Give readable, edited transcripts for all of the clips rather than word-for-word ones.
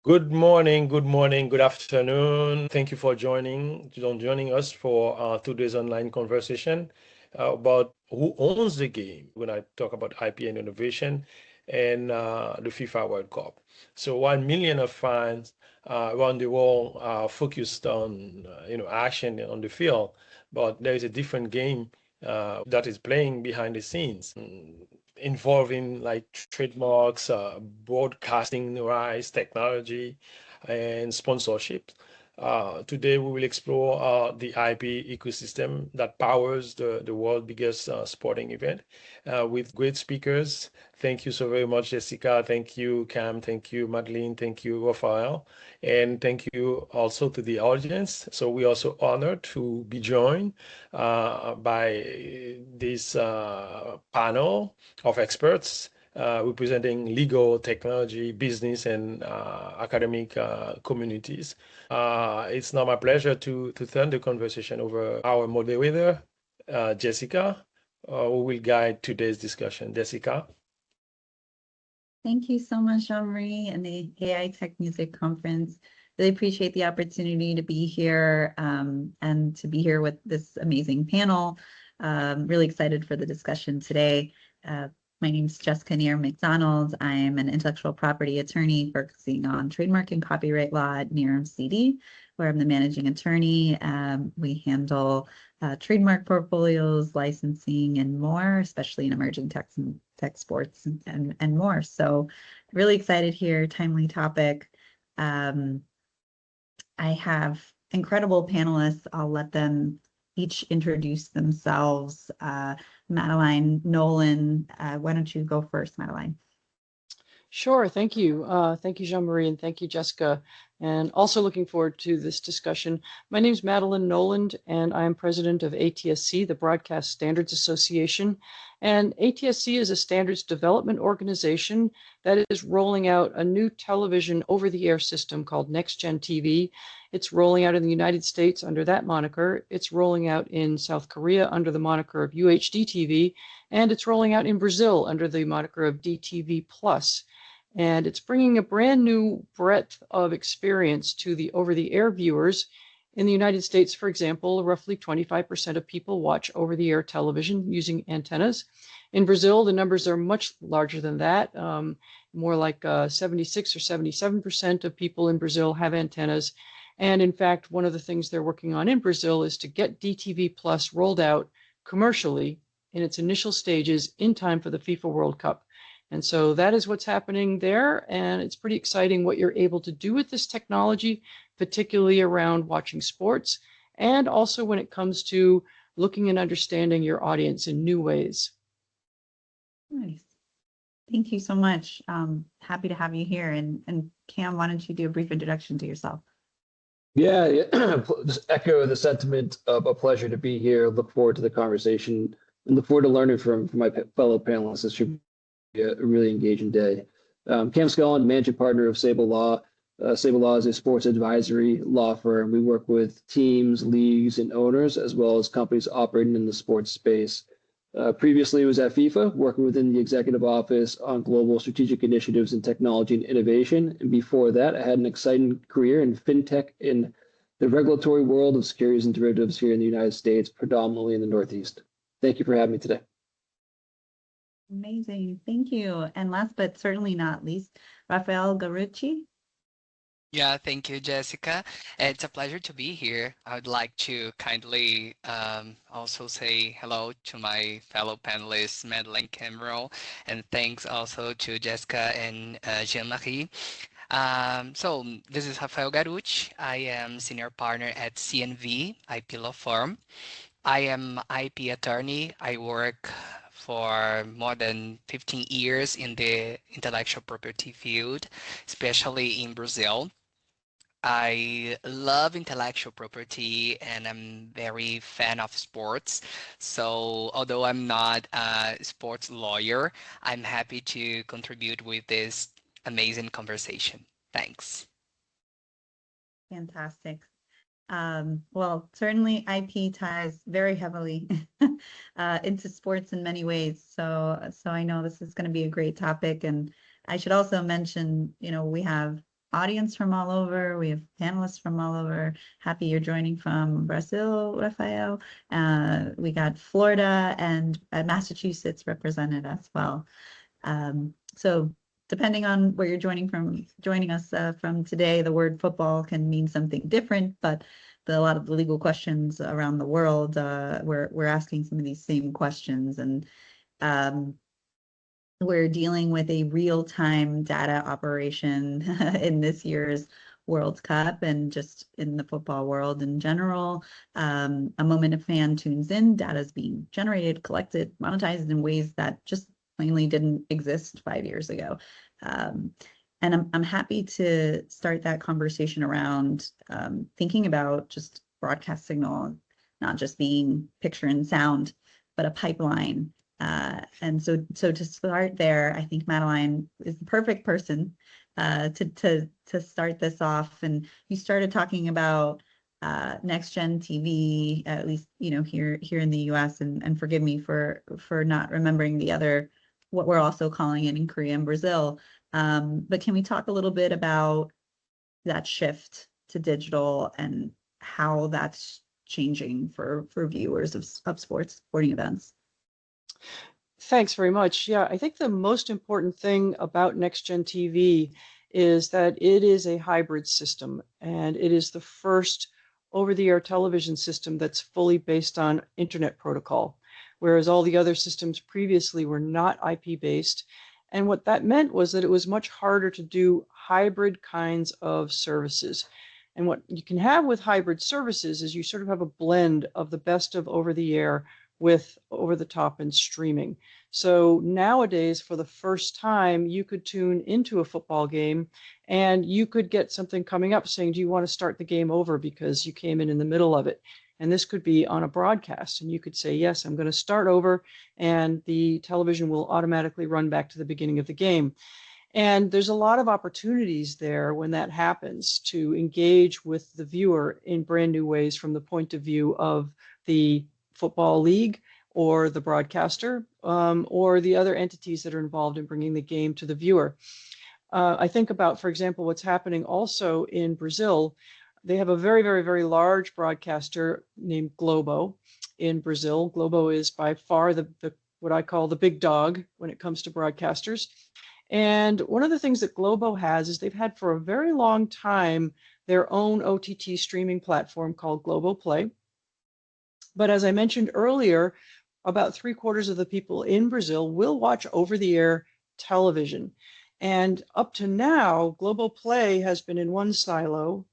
Good morning, good afternoon. Thank you for joining us for today's online conversation about who owns the game when I talk about IP and innovation and the FIFA World Cup. So 1 million of fans around the world are focused on action on the field, but there is a different game that is playing behind the scenes. Involving like trademarks, broadcasting rights, technology, and sponsorship. Today, we will explore the IP ecosystem that powers the world's biggest sporting event with great speakers. Thank you so very much, Jessica. Thank you, Cam. Thank you, Madeleine. Thank you, Rafael. And thank you also to the audience. So we are also honored to be joined by this panel of experts representing legal, technology, business, and academic communities. It's now my pleasure to turn the conversation over our moderator, Jessica, who will guide today's discussion. Jessica. Thank you so much, Jean Marie, and the AI Tech Music Conference. Really appreciate the opportunity to be here and to be here with this amazing panel. Really excited for the discussion today. My name is Jessica Neer McDonald. I'm an intellectual property attorney focusing on trademark and copyright law at Neer MCD, where I'm the managing attorney. We handle trademark portfolios, licensing, and more, especially in emerging tech sports and more. So really excited here, timely topic. I have incredible panelists. I'll let them each introduce themselves. Madeleine, Noland, why don't you go first, Madeleine? Sure, thank you. Thank you, Jean Marie, and thank you, Jessica. And also looking forward to this discussion. My name is Madeleine Noland, and I am president of ATSC, the Broadcast Standards Association. And ATSC is a standards development organization that is rolling out a new television over-the-air system called Next Gen TV. It's rolling out in the United States under that moniker. It's rolling out in South Korea under the moniker of UHD TV, and it's rolling out in Brazil under the moniker of DTV Plus. And it's bringing a brand new breadth of experience to the over-the-air viewers. In the United States, for example, roughly 25% of people watch over-the-air television using antennas. In Brazil, the numbers are much larger than that. More like 76 or 77% of people in Brazil have antennas. And in fact, one of the things they're working on in Brazil is to get DTV Plus rolled out commercially in its initial stages in time for the FIFA World Cup. And so that is what's happening there. And it's pretty exciting what you're able to do with this technology, particularly around watching sports, and also when it comes to looking and understanding your audience in new ways. Nice. Thank you so much. Happy to have you here. And Cam, why don't you do a brief introduction to yourself? Yeah, just echo the sentiment of a pleasure to be here. Look forward to the conversation and look forward to learning from my fellow panelists. This should be a really engaging day. Cam Scullen, managing partner of Sabal Law. Sabal Law is a sports advisory law firm. We work with teams, leagues, and owners, as well as companies operating in the sports space. Previously, I was at FIFA, working within the executive office on global strategic initiatives in technology and innovation. And before that, I had an exciting career in fintech in the regulatory world of securities and derivatives here in the United States, predominantly in the Northeast. Thank you for having me today. Amazing. Thank you. And last but certainly not least, Rafael Garutti. Yeah, thank you, Jessica. It's a pleasure to be here. I would like to kindly also say hello to my fellow panelists, Madeleine Cameron, and thanks also to Jessica and Jean Marie. So this is Rafael Garutti. I am senior partner at CNV IP law firm. I am IP attorney. I work for more than 15 years in the intellectual property field, especially in Brazil. I love intellectual property and I'm very fan of sports. So although I'm not a sports lawyer, I'm happy to contribute with this amazing conversation. Thanks. Fantastic. Well, certainly IP ties very heavily into sports in many ways. So I know this is going to be a great topic. And I should also mention, we have audience from all over. We have panelists from all over. Happy you're joining from Brazil, Rafael. We got Florida and Massachusetts represented as well. So depending on where you're joining us from today, the word football can mean something different, but a lot of the legal questions around the world, we're asking some of these same questions, and we're dealing with a real-time data operation in this year's World Cup and just in the football world in general. A moment a fan tunes in, data is being generated, collected, monetized in ways that just plainly didn't exist 5 years ago. And I'm happy to start that conversation around thinking about just broadcast signal, not just being picture and sound, but a pipeline. And so to start there, I think Madeleine is the perfect person to start this off. And you started talking about next gen TV, at least here in the U.S. And forgive me for not remembering the other, what we're also calling it in Korea and Brazil. But can we talk a little bit about that shift to digital and how that's changing for viewers of sporting events? Thanks very much. Yeah, I think the most important thing about Next Gen TV is that it is a hybrid system, and it is the first over-the-air television system that's fully based on internet protocol, whereas all the other systems previously were not IP-based. And what that meant was that it was much harder to do hybrid kinds of services. And what you can have with hybrid services is you sort of have a blend of the best of over-the-air with over-the-top and streaming. So nowadays, for the first time, you could tune into a football game and you could get something coming up saying, do you want to start the game over because you came in the middle of it? And this could be on a broadcast, and you could say, yes, I'm going to start over, and the television will automatically run back to the beginning of the game. And there's a lot of opportunities there when that happens to engage with the viewer in brand new ways from the point of view of the football league or the broadcaster or the other entities that are involved in bringing the game to the viewer. I think about, for example, what's happening also in Brazil. They have a very, very, very large broadcaster named Globo in Brazil. Globo is by far the what I call the big dog when it comes to broadcasters. And one of the things that Globo has is they've had for a very long time their own OTT streaming platform called Globo Play. But as I mentioned earlier, about 3/4 of the people in Brazil will watch over-the-air television. And up to now, Globo Play has been in one silo,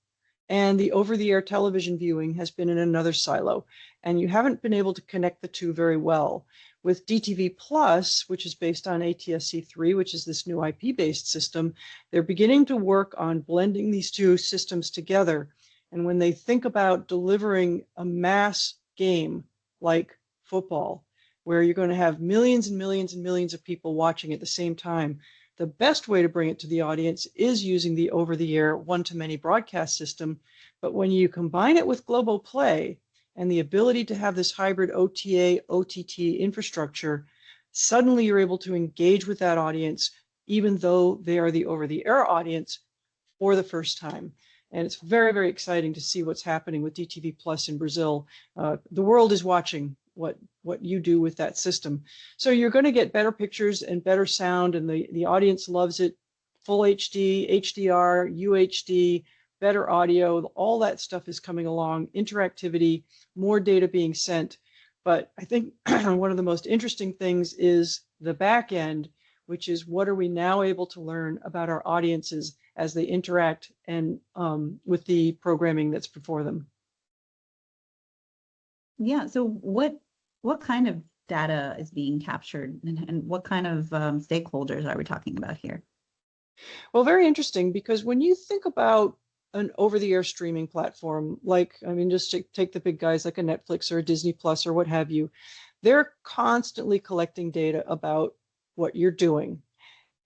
and the over-the-air television viewing has been in another silo. And you haven't been able to connect the two very well. With DTV Plus, which is based on ATSC 3, which is this new IP-based system, they're beginning to work on blending these two systems together. And when they think about delivering a mass game like football, where you're going to have millions and millions and millions of people watching at the same time, the best way to bring it to the audience is using the over-the-air one-to-many broadcast system. But when you combine it with Globo Play and the ability to have this hybrid OTA, OTT infrastructure, suddenly you're able to engage with that audience, even though they are the over-the-air audience for the first time. And it's very, very exciting to see what's happening with DTV Plus in Brazil. The world is watching what you do with that system. So you're going to get better pictures and better sound, and the audience loves it. Full HD, HDR, UHD, better audio, all that stuff is coming along, interactivity, more data being sent. But I think one of the most interesting things is the back end, which is what are we now able to learn about our audiences as they interact and with the programming that's before them. Yeah, so what kind of data is being captured, and what kind of stakeholders are we talking about here? Well, very interesting, because when you think about an over-the-air streaming platform, like, I mean, just take the big guys like a Netflix or a Disney Plus or what have you, they're constantly collecting data about what you're doing,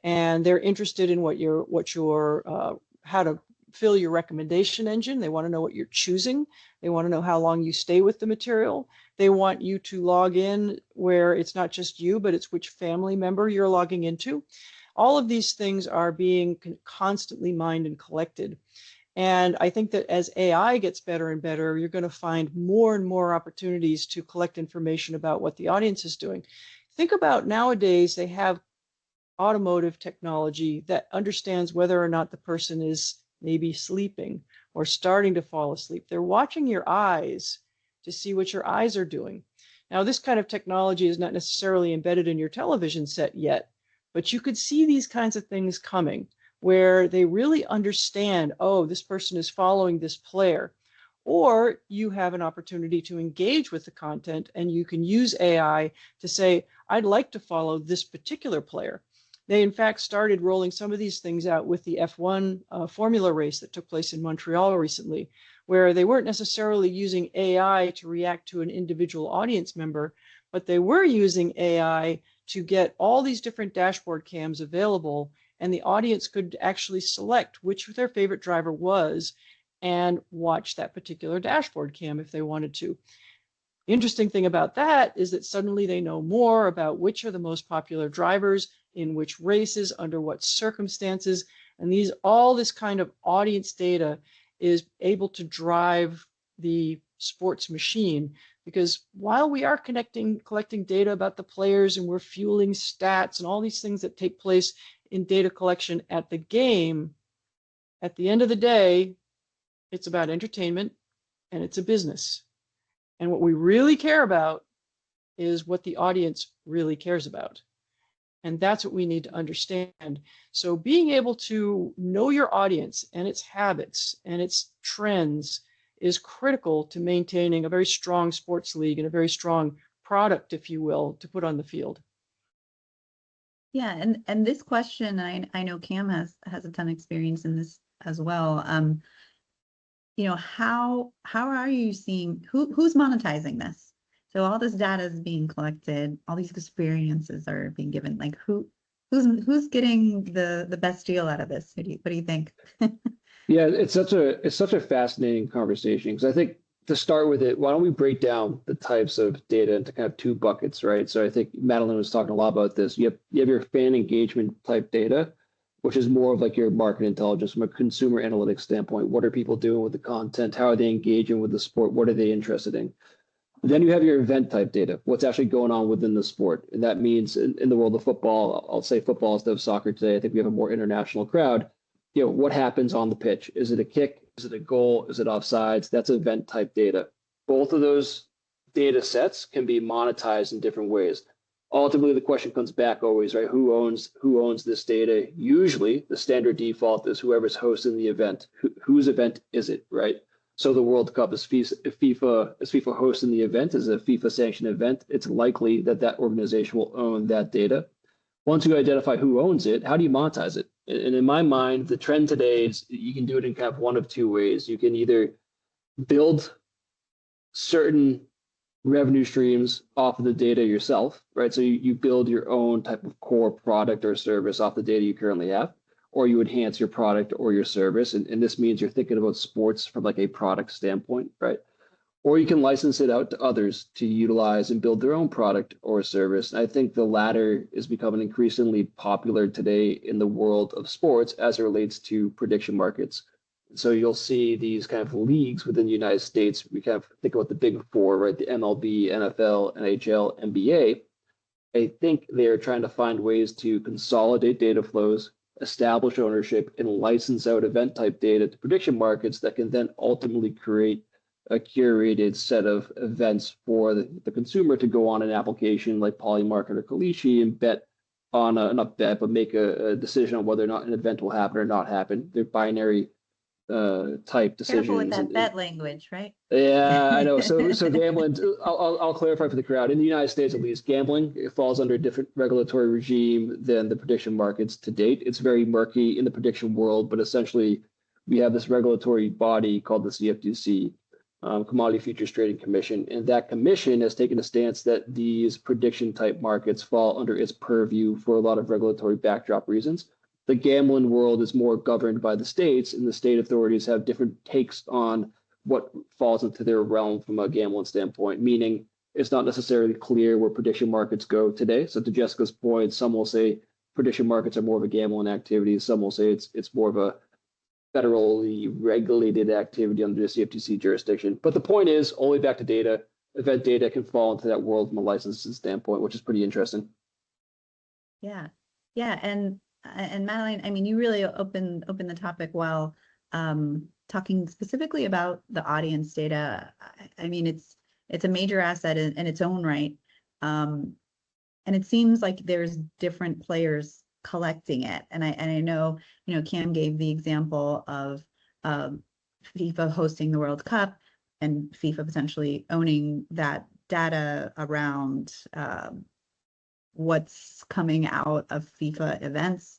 and they're interested in what your how to fill your recommendation engine. They want to know what you're choosing. They want to know how long you stay with the material. They want you to log in where it's not just you, but it's which family member you're logging into. All of these things are being constantly mined and collected. And I think that as AI gets better and better, you're going to find more and more opportunities to collect information about what the audience is doing. Think about nowadays, they have automotive technology that understands whether or not the person is maybe sleeping or starting to fall asleep. They're watching your eyes to see what your eyes are doing. Now, this kind of technology is not necessarily embedded in your television set yet, but you could see these kinds of things coming where they really understand, oh, this person is following this player. Or you have an opportunity to engage with the content and you can use AI to say, I'd like to follow this particular player. They, in fact, started rolling some of these things out with the F1 formula race that took place in Montreal recently, where they weren't necessarily using AI to react to an individual audience member, but they were using AI to get all these different dashboard cams available, and the audience could actually select which their favorite driver was and watch that particular dashboard cam if they wanted to. The interesting thing about that is that suddenly they know more about which are the most popular drivers, in which races, under what circumstances, and all this kind of audience data is able to drive the sports machine. Because while we are collecting data about the players and we're fueling stats and all these things that take place in data collection at the game, at the end of the day, it's about entertainment and it's a business. And what we really care about is what the audience really cares about. And that's what we need to understand. So being able to know your audience and its habits and its trends is critical to maintaining a very strong sports league and a very strong product, if you will, to put on the field. Yeah, and this question, I know Cam has a ton of experience in this as well. You know, how are you seeing who's monetizing this? So all this data is being collected, all these experiences are being given. Like who's getting the best deal out of this? What do you think? Yeah, it's such a fascinating conversation because I think to start with it, why don't we break down the types of data into kind of two buckets, right? So I think Madeleine was talking a lot about this. You have your fan engagement type data, which is more of like your market intelligence from a consumer analytics standpoint. What are people doing with the content? How are they engaging with the sport? What are they interested in? Then you have your event type data, what's actually going on within the sport. And that means in the world of football, I'll say football instead of soccer today. I think we have a more international crowd. You know, what happens on the pitch? Is it a kick? Is it a goal? Is it offsides? That's event type data. Both of those data sets can be monetized in different ways. Ultimately, the question comes back always, right? Who owns this data? Usually, the standard default is whoever's hosting the event. Whose event is it, right? So the World Cup is FIFA hosting the event, is a FIFA sanctioned event. It's likely that that organization will own that data. Once you identify who owns it, how do you monetize it? And in my mind, the trend today is you can do it in kind of one of two ways. You can either build certain revenue streams off of the data yourself, right? So you build your own type of core product or service off the data you currently have, or you enhance your product or your service. And this means you're thinking about sports from like a product standpoint, right? Or you can license it out to others to utilize and build their own product or service. And I think the latter is becoming increasingly popular today in the world of sports as it relates to prediction markets. So you'll see these kind of leagues within the United States. We kind of think about the big four, right? The MLB, NFL, NHL, NBA. I think they're trying to find ways to consolidate data flows, establish ownership, and license out event type data to prediction markets that can then ultimately create a curated set of events for the consumer to go on an application like Polymarket or Kalishi and bet on not bet, but make a decision on whether or not an event will happen or not happen. They're binary type decisions. Careful with that bet language, right? Yeah, I know. So gambling. I'll clarify for the crowd. In the United States, at least, gambling it falls under a different regulatory regime than the prediction markets to date. It's very murky in the prediction world, but essentially, we have this regulatory body called the CFTC, Commodity Futures Trading Commission, and that commission has taken a stance that these prediction type markets fall under its purview for a lot of regulatory backdrop reasons. The gambling world is more governed by the states, and the state authorities have different takes on what falls into their realm from a gambling standpoint, meaning it's not necessarily clear where prediction markets go today. So to Jessica's point, some will say prediction markets are more of a gambling activity. Some will say it's more of a federally regulated activity under the CFTC jurisdiction. But the point is, all the way back to data, event data can fall into that world from a licensing standpoint, which is pretty interesting. Yeah, yeah, and Madeleine, I mean, you really open the topic while talking specifically about the audience data. I mean, it's a major asset in its own right, and it seems like there's different players collecting it. And I know, you know, Cam gave the example of FIFA hosting the World Cup and FIFA potentially owning that data around what's coming out of FIFA events.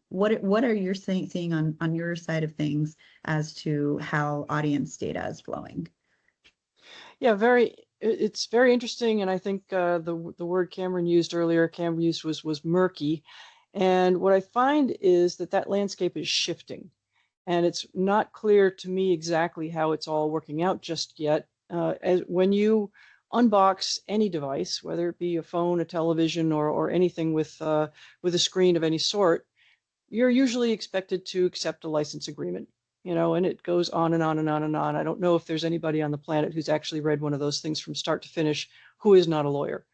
What are you seeing on your side of things as to how audience data is flowing? Yeah, it's very interesting, and I think the word Cameron used earlier, was murky. And what I find is that landscape is shifting, and it's not clear to me exactly how it's all working out just yet. When you unbox any device, whether it be a phone, a television, or anything with a screen of any sort, you're usually expected to accept a license agreement, you know, and it goes on and on and on and on. I don't know if there's anybody on the planet who's actually read one of those things from start to finish who is not a lawyer.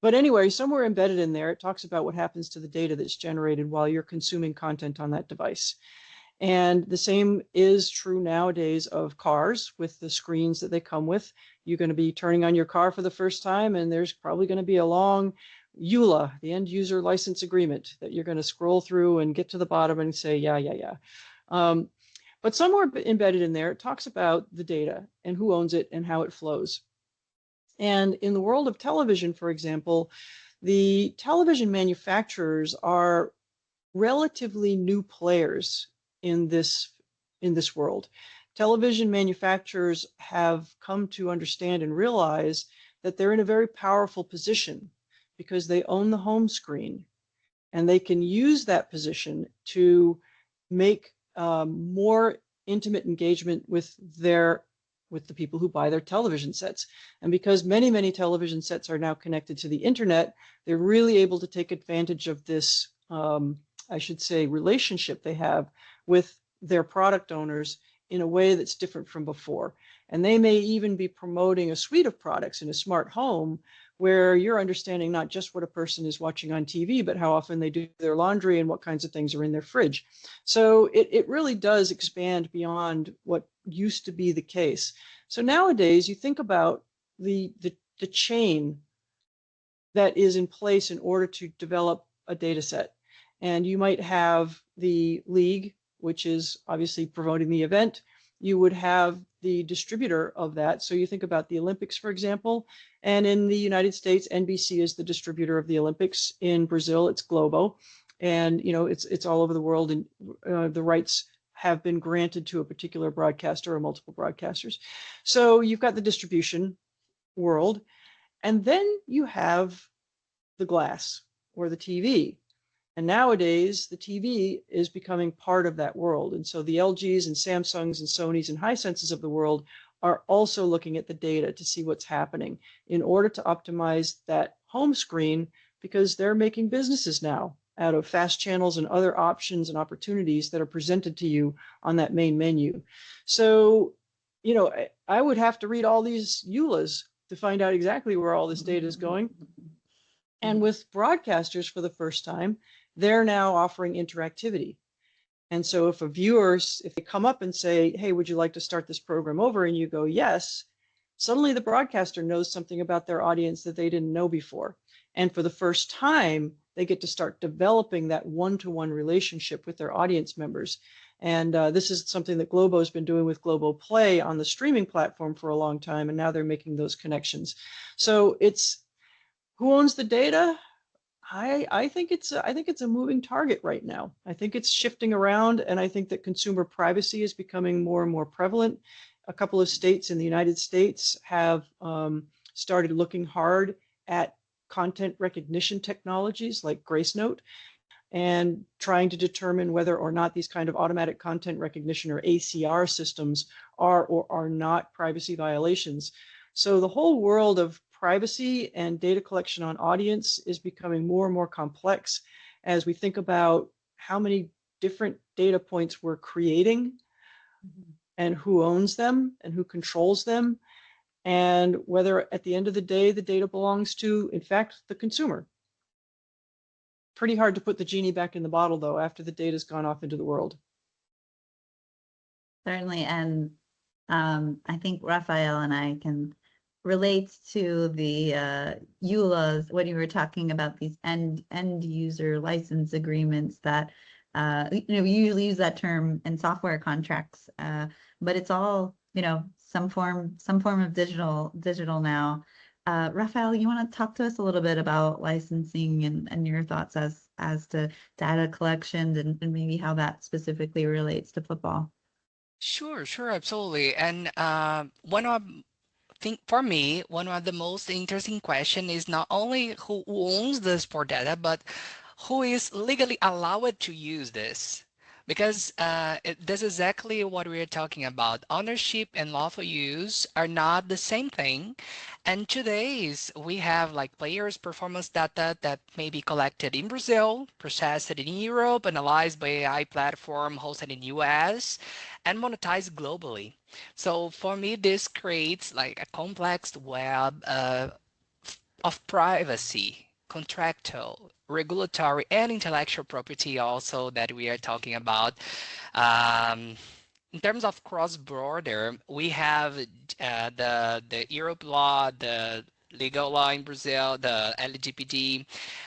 But anyway, somewhere embedded in there, it talks about what happens to the data that's generated while you're consuming content on that device. And the same is true nowadays of cars with the screens that they come with. You're going to be turning on your car for the first time, and there's probably going to be a long EULA, the end user license agreement, that you're going to scroll through and get to the bottom and say, yeah. But somewhere embedded in there, it talks about the data and who owns it and how it flows. And in the world of television, for example, the television manufacturers are relatively new players in this world. Television manufacturers have come to understand and realize that they're in a very powerful position because they own the home screen, and they can use that position to make more intimate engagement with the people who buy their television sets. And because many television sets are now connected to the internet, they're really able to take advantage of this, I should say, relationship they have with their product owners in a way that's different from before. And they may even be promoting a suite of products in a smart home where you're understanding not just what a person is watching on TV, but how often they do their laundry and what kinds of things are in their fridge. So it really does expand beyond what used to be the case. So nowadays, you think about the chain that is in place in order to develop a data set. And you might have the league, which is obviously promoting the event. You would have the distributor of that. So you think about the Olympics, for example, and in the United States, NBC is the distributor of the Olympics. In Brazil, it's Globo, and you know it's all over the world, and the rights have been granted to a particular broadcaster or multiple broadcasters. So you've got the distribution world, and then you have the glass or the TV. And nowadays, the TV is becoming part of that world. And so the LGs and Samsungs and Sonys and Hisenses of the world are also looking at the data to see what's happening in order to optimize that home screen, because they're making businesses now out of fast channels and other options and opportunities that are presented to you on that main menu. So, you know, I would have to read all these EULAs to find out exactly where all this data is going. And with broadcasters for the first time, they're now offering interactivity. And so if if they come up and say, hey, would you like to start this program over? And you go, yes, suddenly the broadcaster knows something about their audience that they didn't know before. And for the first time, they get to start developing that one-to-one relationship with their audience members. And this is something that Globo has been doing with Globo Play on the streaming platform for a long time. And now they're making those connections. So it's who owns the data? I think it's a moving target right now. I think it's shifting around, and I think that consumer privacy is becoming more and more prevalent. A couple of states in the United States have started looking hard at content recognition technologies like Grace Note and trying to determine whether or not these kind of automatic content recognition or ACR systems are or are not privacy violations. So the whole world of privacy and data collection on audience is becoming more and more complex as we think about how many different data points we're creating and who owns them and who controls them, and whether at the end of the day the data belongs to, in fact, the consumer. Pretty hard to put the genie back in the bottle, though, after the data's gone off into the world. Certainly, and I think Rafael and I can relate to the EULAs when you were talking about these end user license agreements that we usually use that term in software contracts, but it's all some form of digital now. Rafael, you want to talk to us a little bit about licensing and your thoughts as to data collection and maybe how that specifically relates to football? Sure, absolutely. And for me, one of the most interesting question is not only who owns the sport data, but who is legally allowed to use this. Because that's exactly what we're talking about. Ownership and lawful use are not the same thing. And today's we have like players' performance data that may be collected in Brazil, processed in Europe, analyzed by AI platform hosted in US, and monetized globally. So for me, this creates like a complex web of privacy, contractual, regulatory, and intellectual property also that we are talking about. In terms of cross-border, we have the Europe law, the legal law in Brazil, the LGBT.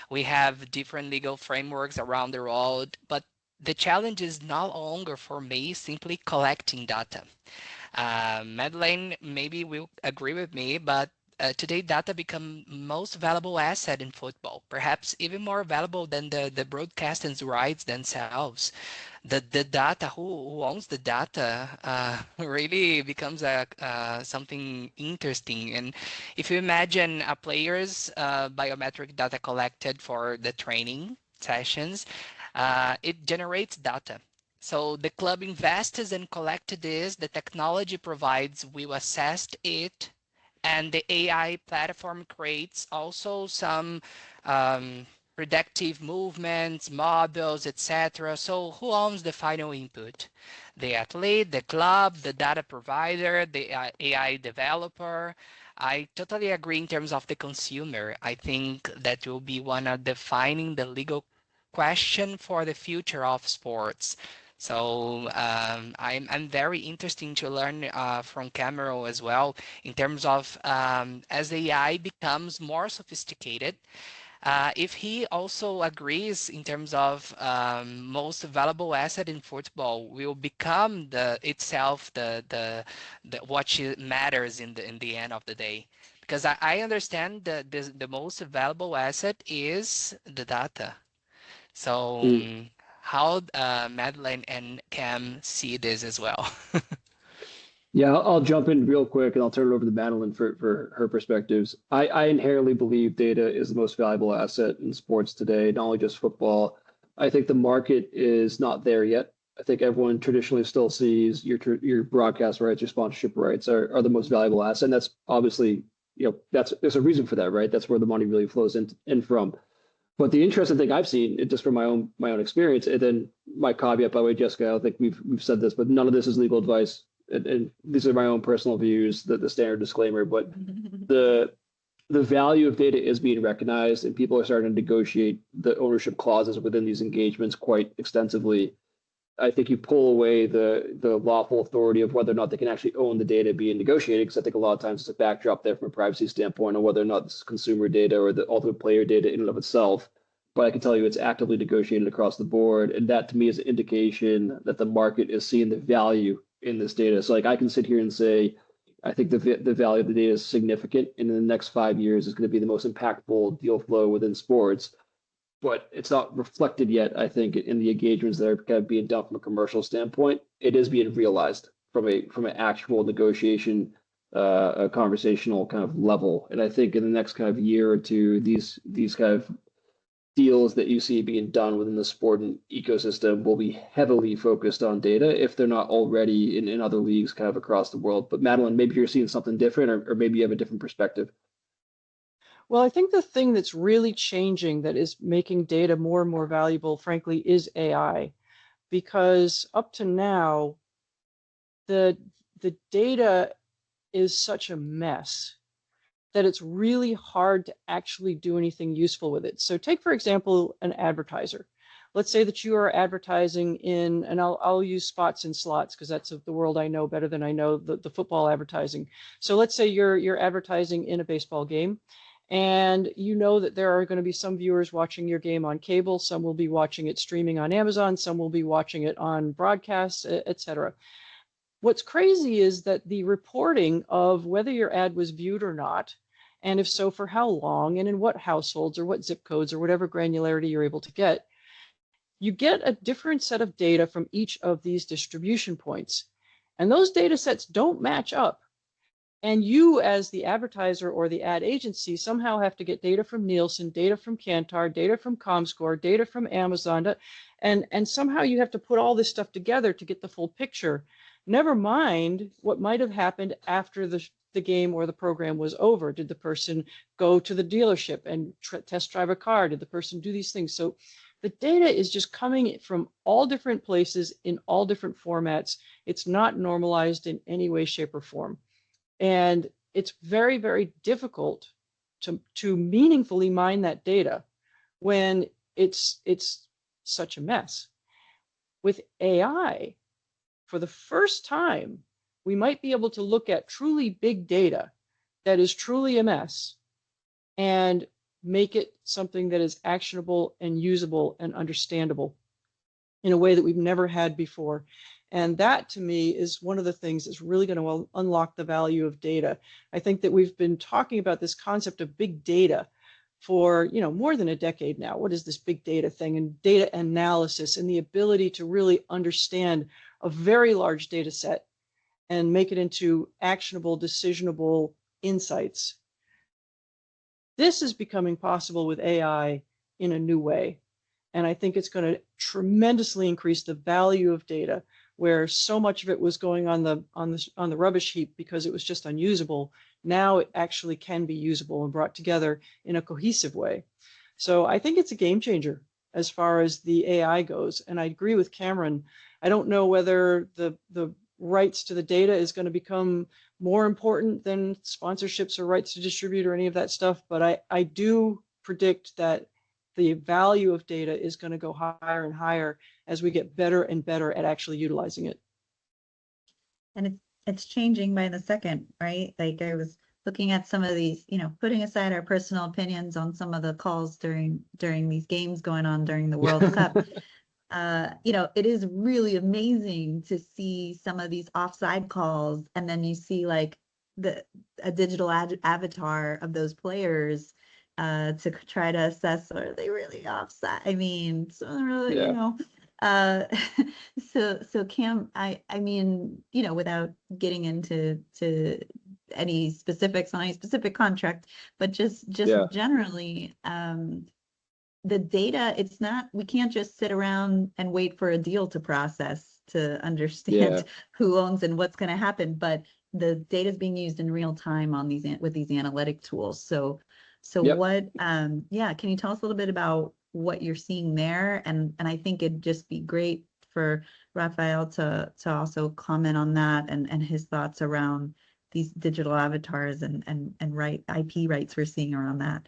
We have different legal frameworks around the world, but the challenge is no longer for me simply collecting data. Madeleine maybe will agree with me, but today data become most valuable asset in football, perhaps even more valuable than the broadcasting rights themselves. The data, who owns the data, really becomes something interesting. And if you imagine a player's biometric data collected for the training sessions, it generates data. So the club invests and collected this, the technology provides, will assess it, and the AI platform creates also some predictive movements, models, etc. So who owns the final input? The athlete, the club, the data provider, the AI developer. I totally agree in terms of the consumer. I think that will be one of defining the legal question for the future of sports. So I'm very interested to learn from Cameron as well in terms of as AI becomes more sophisticated, if he also agrees in terms of most valuable asset in football will become the what matters in the end of the day. Because I understand that the most valuable asset is the data. So how Madeleine and Cam see this as well? Yeah, I'll jump in real quick and I'll turn it over to Madeleine for her perspectives. I inherently believe data is the most valuable asset in sports today, not only just football. I think the market is not there yet. I think everyone traditionally still sees your broadcast rights, your sponsorship rights are the most valuable asset. And that's obviously, there's a reason for that, right? That's where the money really flows in from. But the interesting thing I've seen, just from my own experience, and then my caveat, by the way, Jessica, I don't think we've said this, but none of this is legal advice. And these are my own personal views, the standard disclaimer, but the value of data is being recognized and people are starting to negotiate the ownership clauses within these engagements quite extensively. I think you pull away the lawful authority of whether or not they can actually own the data being negotiated, because I think a lot of times it's a backdrop there from a privacy standpoint on whether or not this is consumer data or the ultimate player data in and of itself. But I can tell you it's actively negotiated across the board. And that to me is an indication that the market is seeing the value in this data. So like I can sit here and say, I think the value of the data is significant, and in the next 5 years is going to be the most impactful deal flow within sports. But it's not reflected yet, I think, in the engagements that are kind of being done from a commercial standpoint. It is being realized from an actual negotiation, a conversational kind of level. And I think in the next kind of year or two, these kind of deals that you see being done within the sporting ecosystem will be heavily focused on data if they're not already in other leagues kind of across the world. But Madeleine, maybe you're seeing something different, or maybe you have a different perspective. Well, I think the thing that's really changing that is making data more and more valuable, frankly, is AI. Because up to now, the data is such a mess that it's really hard to actually do anything useful with it. So take, for example, an advertiser. Let's say that you are advertising in, and I'll use spots and slots because that's the world I know better than I know the football advertising. So let's say you're advertising in a baseball game, and you know that there are going to be some viewers watching your game on cable, some will be watching it streaming on Amazon, some will be watching it on broadcasts, etc. What's crazy is that the reporting of whether your ad was viewed or not, and if so, for how long, and in what households or what zip codes or whatever granularity you're able to get, you get a different set of data from each of these distribution points. And those data sets don't match up. And you, as the advertiser or the ad agency, somehow have to get data from Nielsen, data from Kantar, data from ComScore, data from Amazon, and somehow you have to put all this stuff together to get the full picture. Never mind what might have happened after the game or the program was over. Did the person go to the dealership and test drive a car? Did the person do these things? So the data is just coming from all different places in all different formats. It's not normalized in any way, shape, or form. And it's very, very difficult to meaningfully mine that data when it's such a mess. With AI, for the first time, we might be able to look at truly big data that is truly a mess and make it something that is actionable and usable and understandable in a way that we've never had before. And that, to me, is one of the things that's really going to unlock the value of data. I think that we've been talking about this concept of big data for more than a decade now. What is this big data thing? And data analysis and the ability to really understand a very large data set and make it into actionable, decisionable insights. This is becoming possible with AI in a new way. And I think it's going to tremendously increase the value of data, where so much of it was going on the rubbish heap because it was just unusable. Now it actually can be usable and brought together in a cohesive way. So I think it's a game changer as far as the AI goes. And I agree with Cameron. I don't know whether the rights to the data is going to become more important than sponsorships or rights to distribute or any of that stuff. But I do predict that the value of data is going to go higher and higher as we get better and better at actually utilizing it. And it's changing by the second, right? Like I was looking at some of these, putting aside our personal opinions on some of the calls during these games going on during the World Cup. It is really amazing to see some of these offside calls, and then you see like a digital avatar of those players to try to assess, are they really offside? I mean, so really, so Cam, I mean, without getting into any specifics on any specific contract, but just generally, the data, it's not, we can't just sit around and wait for a deal to process to understand who owns and what's going to happen, but the data is being used in real time on with these analytic tools. So what, can you tell us a little bit about what you're seeing there? And I think it'd just be great for Rafael to also comment on that and his thoughts around these digital avatars and IP rights we're seeing around that.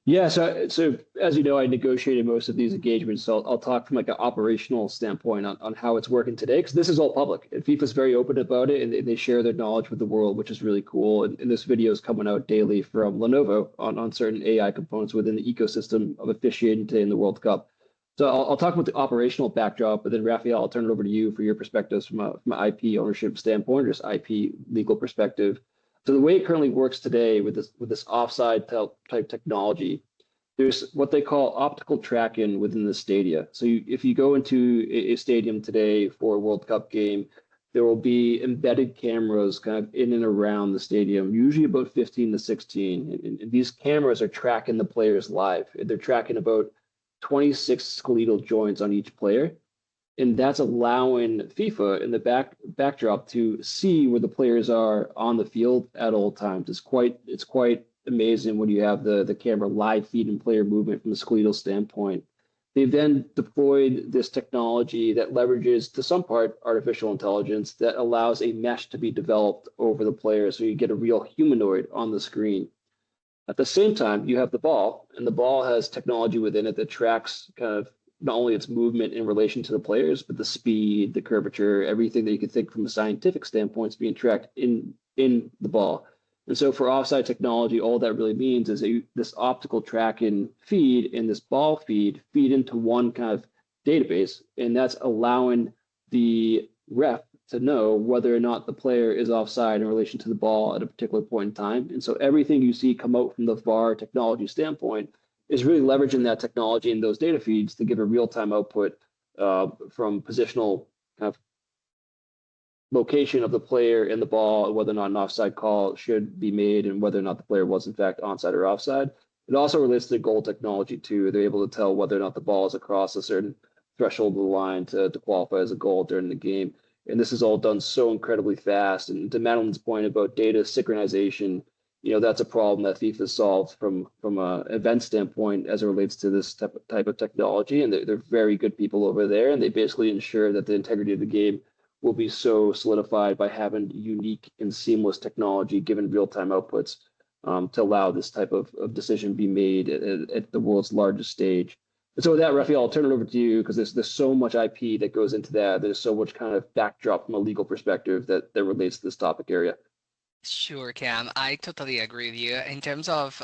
Yeah, so as you know, I negotiated most of these engagements, so I'll talk from like an operational standpoint on how it's working today, because this is all public, and FIFA's very open about it, and they share their knowledge with the world, which is really cool. And this video is coming out daily from Lenovo on certain AI components within the ecosystem of officiating today in the World Cup. So I'll talk about the operational backdrop, but then Rafael, I'll turn it over to you for your perspectives from an IP ownership standpoint, or just IP legal perspective. So the way it currently works today with this offside type technology, there's what they call optical tracking within the stadia. So if you go into a stadium today for a World Cup game, there will be embedded cameras kind of in and around the stadium, usually about 15 to 16. And these cameras are tracking the players live. They're tracking about 26 skeletal joints on each player. And that's allowing FIFA in the backdrop to see where the players are on the field at all times. It's quite amazing when you have the camera live feeding player movement from the skeletal standpoint. They've then deployed this technology that leverages, to some part, artificial intelligence that allows a mesh to be developed over the player so you get a real humanoid on the screen. At the same time, you have the ball, and the ball has technology within it that tracks kind of not only its movement in relation to the players, but the speed, the curvature, everything that you could think from a scientific standpoint is being tracked in the ball. And so for offside technology, all that really means is that this optical tracking feed and this ball feed into one kind of database, and that's allowing the ref to know whether or not the player is offside in relation to the ball at a particular point in time. And so everything you see come out from the VAR technology standpoint is really leveraging that technology and those data feeds to give a real-time output from positional kind of location of the player and the ball, whether or not an offside call should be made, and whether or not the player was in fact onside or offside. It also relates to goal technology too. They're able to tell whether or not the ball is across a certain threshold of the line to qualify as a goal during the game. And this is all done so incredibly fast. And to Madeleine's point about data synchronization, that's a problem that FIFA solved from an event standpoint as it relates to this type of technology. And they're very good people over there, and they basically ensure that the integrity of the game will be so solidified by having unique and seamless technology given real-time outputs to allow this type of decision be made at the world's largest stage. And so with that, Rafael, I'll turn it over to you because there's so much IP that goes into that. There's so much kind of backdrop from a legal perspective that relates to this topic area. Sure, Cam. I totally agree with you. In terms of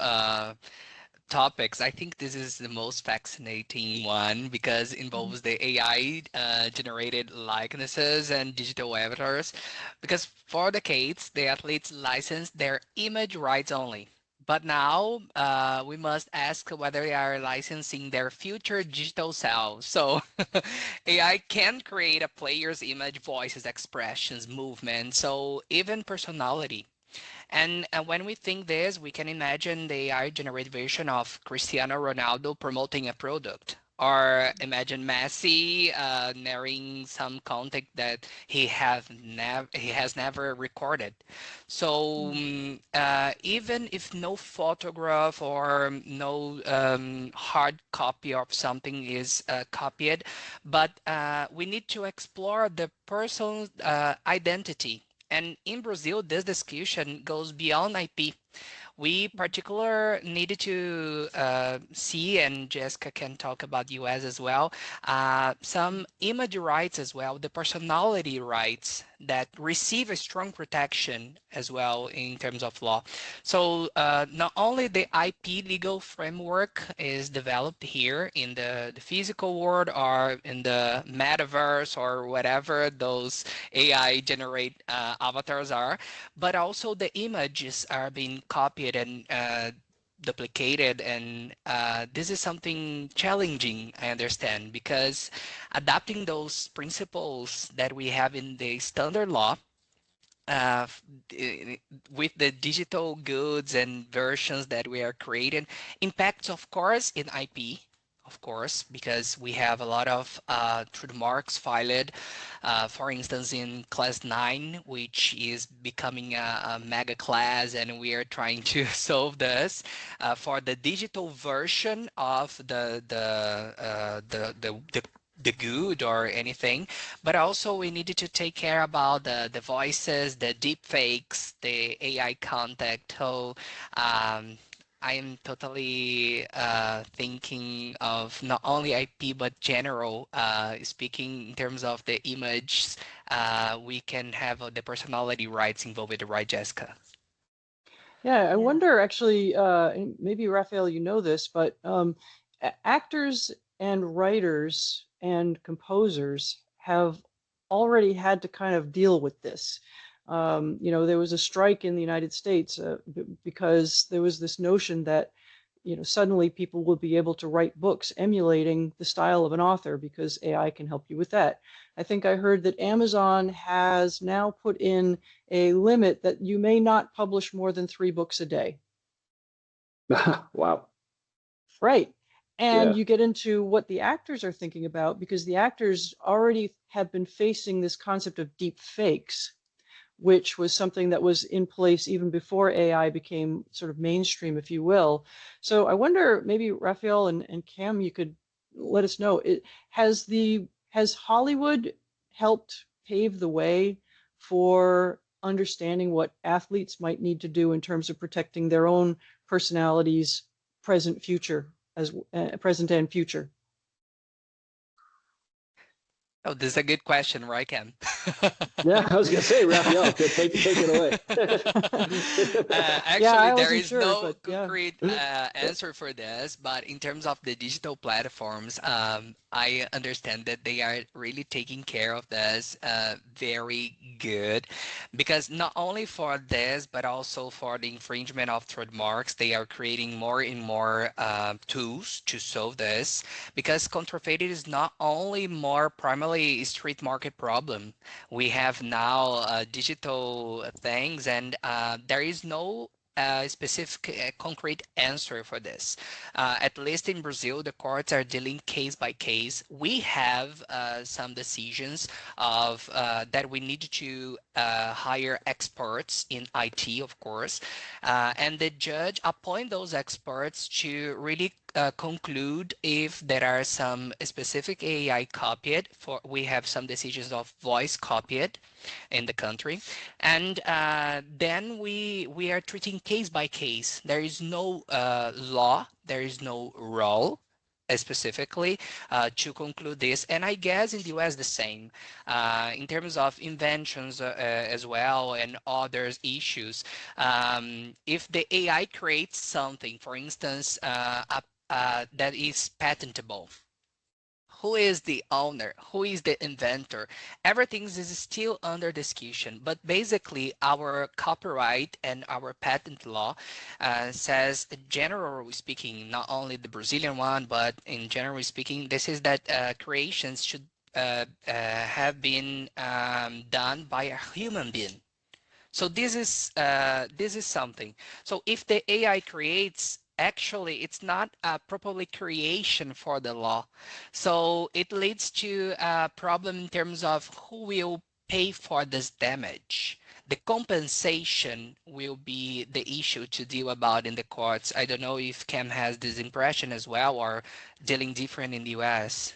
topics, I think this is the most fascinating one because it involves the AI generated likenesses and digital avatars. Because for decades, the athletes licensed their image rights only. But now we must ask whether they are licensing their future digital selves. So AI can create a player's image, voices, expressions, movements, so even personality. And when we think this, we can imagine the AI-generated version of Cristiano Ronaldo promoting a product, or imagine Messi narrating some content that he has never recorded. So even if no photograph or no hard copy of something is copied, but we need to explore the person's identity. And in Brazil, this discussion goes beyond IP. We particularly needed to see, and Jessica can talk about US as well, some image rights as well, the personality rights that receive a strong protection as well in terms of law. So not only the IP legal framework is developed here in the physical world or in the metaverse or whatever those AI generate avatars are, but also the images are being copied and duplicated, and this is something challenging, I understand, because adapting those principles that we have in the standard law with the digital goods and versions that we are creating impacts, of course, in IP. Of course, because we have a lot of trademarks filed, for instance, in class 9, which is becoming a mega class, and we are trying to solve this for the digital version of the good or anything, but also we needed to take care about the voices, the deep fakes, the AI contact. So I am totally thinking of not only IP, but general speaking in terms of the images, we can have the personality rights involved, right, Jessica? Yeah, I wonder actually, and maybe Rafael, you know this, but actors and writers and composers have already had to kind of deal with this. There was a strike in the United States because there was this notion that, suddenly people will be able to write books emulating the style of an author because AI can help you with that. I think I heard that Amazon has now put in a limit that you may not publish more than 3 books a day. Wow. Right. And Yeah. you get into what the actors are thinking about, because the actors already have been facing this concept of deep fakes, which was something that was in place even before AI became sort of mainstream, if you will. So I wonder, maybe Rafael and Cam, you could let us know, has Hollywood helped pave the way for understanding what athletes might need to do in terms of protecting their own personalities, present and future? Oh, this is a good question, right, Cam? Yeah, I was gonna say, Rafael, take it away. Actually, I there wasn't is sure, no but yeah. concrete answer for this, but in terms of the digital platforms, I understand that they are really taking care of this very good, because not only for this, but also for the infringement of trademarks, they are creating more and more tools to solve this, because counterfeiting is not only more primarily a street market problem. We have now digital things, and there is no specific concrete answer for this. At least in Brazil, the courts are dealing case by case. We have some decisions of that we need to hire experts in IT, of course, and the judge appoint those experts to really conclude if there are some specific AI copied. For we have some decisions of voice copied in the country, and then we are treating case by case. There is no law, there is no rule specifically to conclude this, and I guess in the US the same in terms of inventions as well and other issues. If the AI creates something, for instance, that is patentable, who is the owner, who is the inventor? Everything is still under discussion, but basically our copyright and our patent law says, generally speaking, not only the Brazilian one, but in generally speaking, this is that creations should have been done by a human being. So this is something. So if the AI creates, actually it's not a properly creation for the law. So it leads to a problem in terms of who will pay for this damage. The compensation will be the issue to deal about in the courts. I don't know if Cam has this impression as well, or dealing different in the US.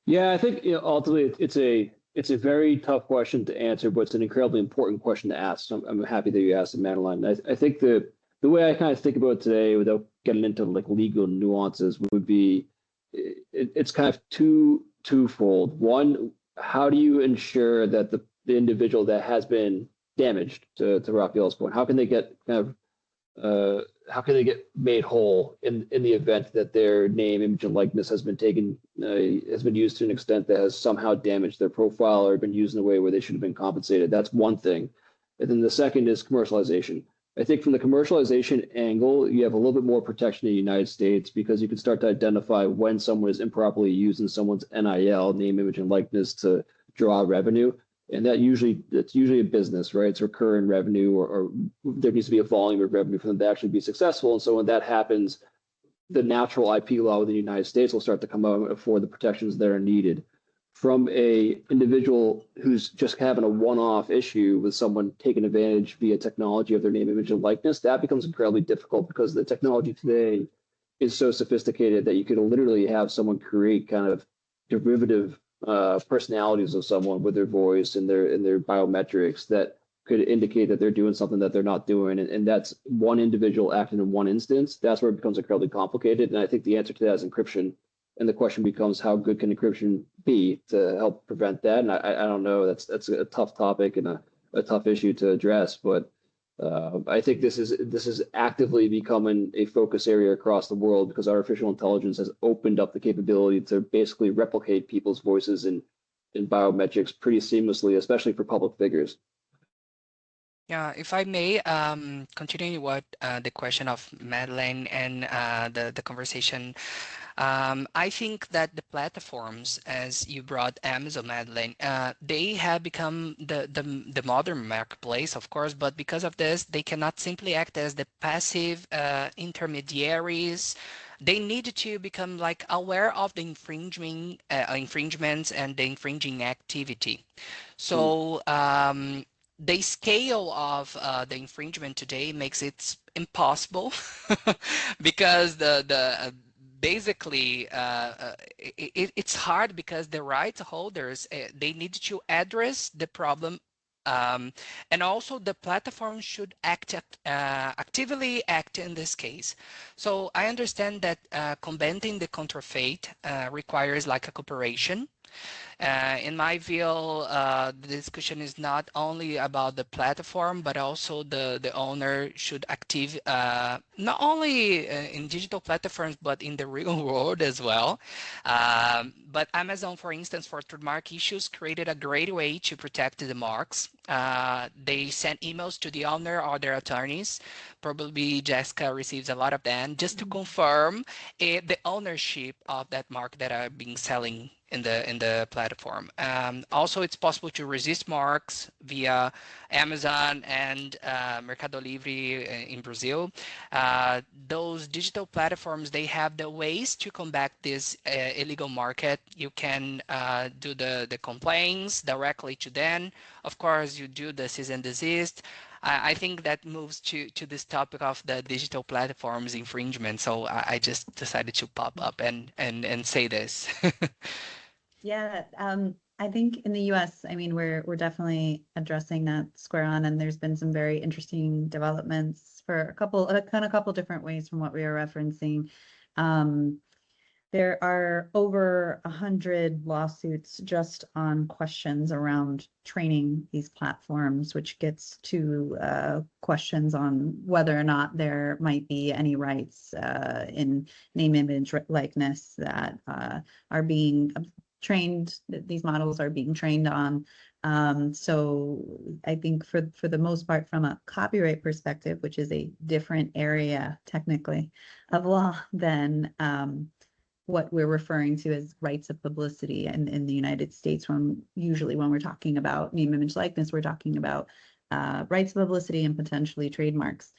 Yeah, I think ultimately it's a very tough question to answer, but it's an incredibly important question to ask. So I'm happy that you asked it, Madeleine. I think the way I kind of think about it today, without getting into like legal nuances, would be it's kind of twofold. One, how do you ensure that the individual that has been damaged, to Rafael's point, how can they get how can they get made whole in the event that their name, image, and likeness has been used to an extent that has somehow damaged their profile or been used in a way where they should have been compensated? That's one thing. And then the second is commercialization. I think from the commercialization angle, you have a little bit more protection in the United States because you can start to identify when someone is improperly using someone's NIL, name, image, and likeness to draw revenue. And that's usually a business, right? It's recurring revenue, or there needs to be a volume of revenue for them to actually be successful. And so when that happens, the natural IP law within the United States will start to come out for the protections that are needed. From a individual who's just having a one-off issue with someone taking advantage via technology of their name, image, and likeness, that becomes incredibly difficult because the technology today is so sophisticated that you could literally have someone create kind of derivative personalities of someone with their voice and their biometrics that could indicate that they're doing something that they're not doing. And that's one individual acting in one instance. That's where it becomes incredibly complicated. And I think the answer to that is encryption. And the question becomes, how good can encryption be to help prevent that? And I don't know. That's a tough topic and a tough issue to address. But I think this is actively becoming a focus area across the world because artificial intelligence has opened up the capability to basically replicate people's voices in biometrics pretty seamlessly, especially for public figures. Yeah, if I may, continue what the question of Madeleine and the conversation. I think that the platforms, as you brought Amazon, Madeleine, they have become the modern marketplace, of course, but because of this, they cannot simply act as the passive intermediaries. They need to become like aware of the infringements and the infringing activity. So the scale of the infringement today makes it impossible because basically it's hard because the rights holders they need to address the problem, and also the platform should actively act in this case. So I understand that combating the counterfeit requires like a cooperation. In my view, the discussion is not only about the platform, but also the owner should active not only in digital platforms, but in the real world as well. But Amazon, for instance, for trademark issues, created a great way to protect the marks. They sent emails to the owner or their attorneys. Probably Jessica receives a lot of them just to confirm the ownership of that mark that are being selling in the platform. Also, it's possible to resist marks via Amazon and Mercado Livre in Brazil. Those digital platforms, they have the ways to combat this illegal market. You can do the complaints directly to them. Of course, you do the cease and desist. I think that moves to this topic of the digital platforms infringement. So I just decided to pop up and say this. Yeah, I think in the US, I mean, we're definitely addressing that square on, and there's been some very interesting developments for a couple different ways from what we are referencing. There are over 100 lawsuits just on questions around training these platforms, which gets to questions on whether or not there might be any rights in name, image, likeness that are being trained, these models are being trained on. So I think for the most part, from a copyright perspective, which is a different area technically of law than what we're referring to as rights of publicity in the United States, usually when we're talking about name, image, likeness, we're talking about rights of publicity and potentially trademarks.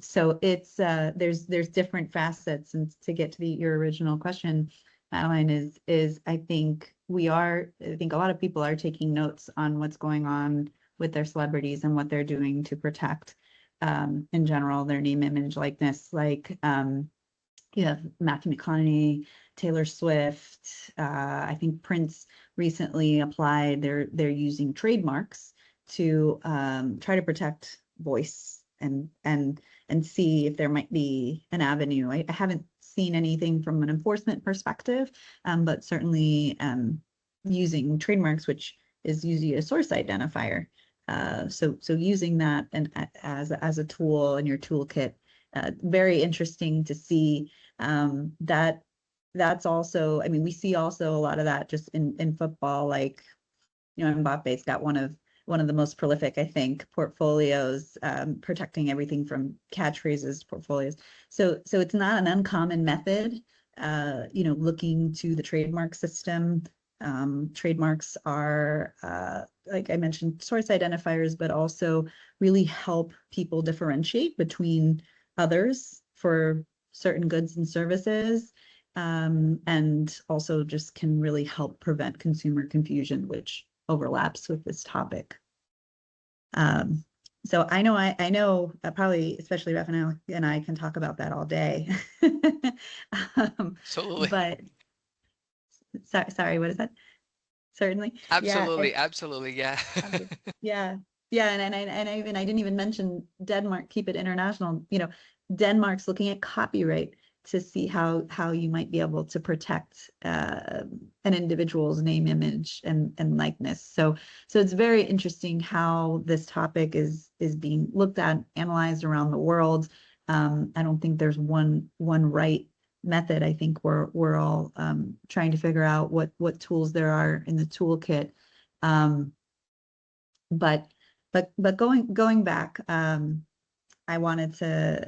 So it's there's different facets, and to get to your original question, Madeleine, is I think a lot of people are taking notes on what's going on with their celebrities and what they're doing to protect in general their name, image, likeness, like you have Matthew McConaughey, Taylor Swift. I think Prince recently applied. They're using trademarks to try to protect voice and see if there might be an avenue. I haven't seen anything from an enforcement perspective, but certainly using trademarks, which is usually a source identifier. So using that and as a tool in your toolkit. Very interesting to see that's also, I mean, we see also a lot of that just in football, like, Mbappe's got one of the most prolific, I think, portfolios, protecting everything from catchphrases portfolios. So it's not an uncommon method, looking to the trademark system. Trademarks are, like I mentioned, source identifiers, but also really help people differentiate between others for certain goods and services, and also just can really help prevent consumer confusion, which overlaps with this topic. So I know probably especially Rafael and I can talk about that all day. Absolutely. But sorry, what is that? Certainly. Absolutely, absolutely, yeah. Yeah. Yeah, and I didn't even mention Denmark, keep it international. Denmark's looking at copyright to see how you might be able to protect an individual's name, image, and likeness. So it's very interesting how this topic is being looked at, analyzed around the world. I don't think there's one right method. I think we're all trying to figure out what tools there are in the toolkit. But going back, I wanted to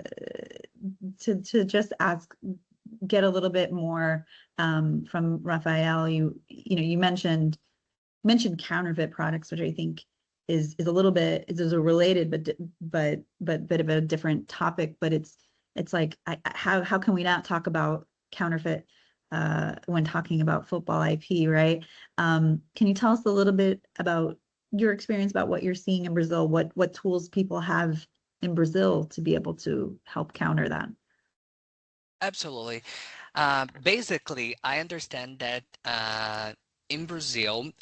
just get a little bit more from Rafael. You mentioned counterfeit products, which I think is a little bit is a related but bit of a different topic. But it's like how can we not talk about counterfeit when talking about football IP, right? Can you tell us a little bit about your experience about what you're seeing in Brazil, what tools people have in Brazil to be able to help counter that. Absolutely. Basically, I understand that in Brazil,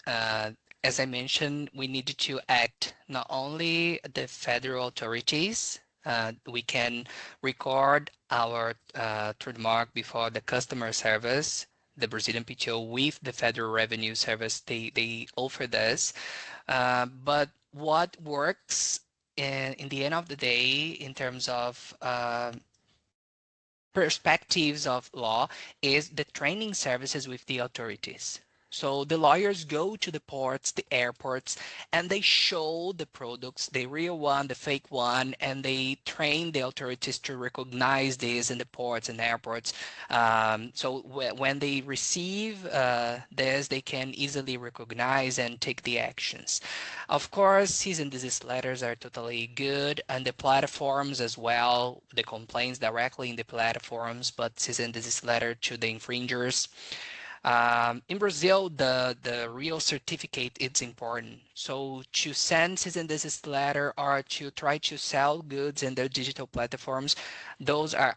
as I mentioned, we need to act not only the federal authorities. We can record our trademark before the customer service, the Brazilian PTO, with the Federal Revenue Service. They offer this. But what works in the end of the day in terms of perspectives of law is the training services with the authorities. So the lawyers go to the ports, the airports, and they show the products, the real one, the fake one, and they train the authorities to recognize this in the ports and airports. So when they receive this, they can easily recognize and take the actions. Of course, cease and desist letters are totally good, and the platforms as well, the complaints directly in the platforms, but cease and desist letter to the infringers. In Brazil, the real certificate is important. So to send cease and desist letter or to try to sell goods in their digital platforms, those are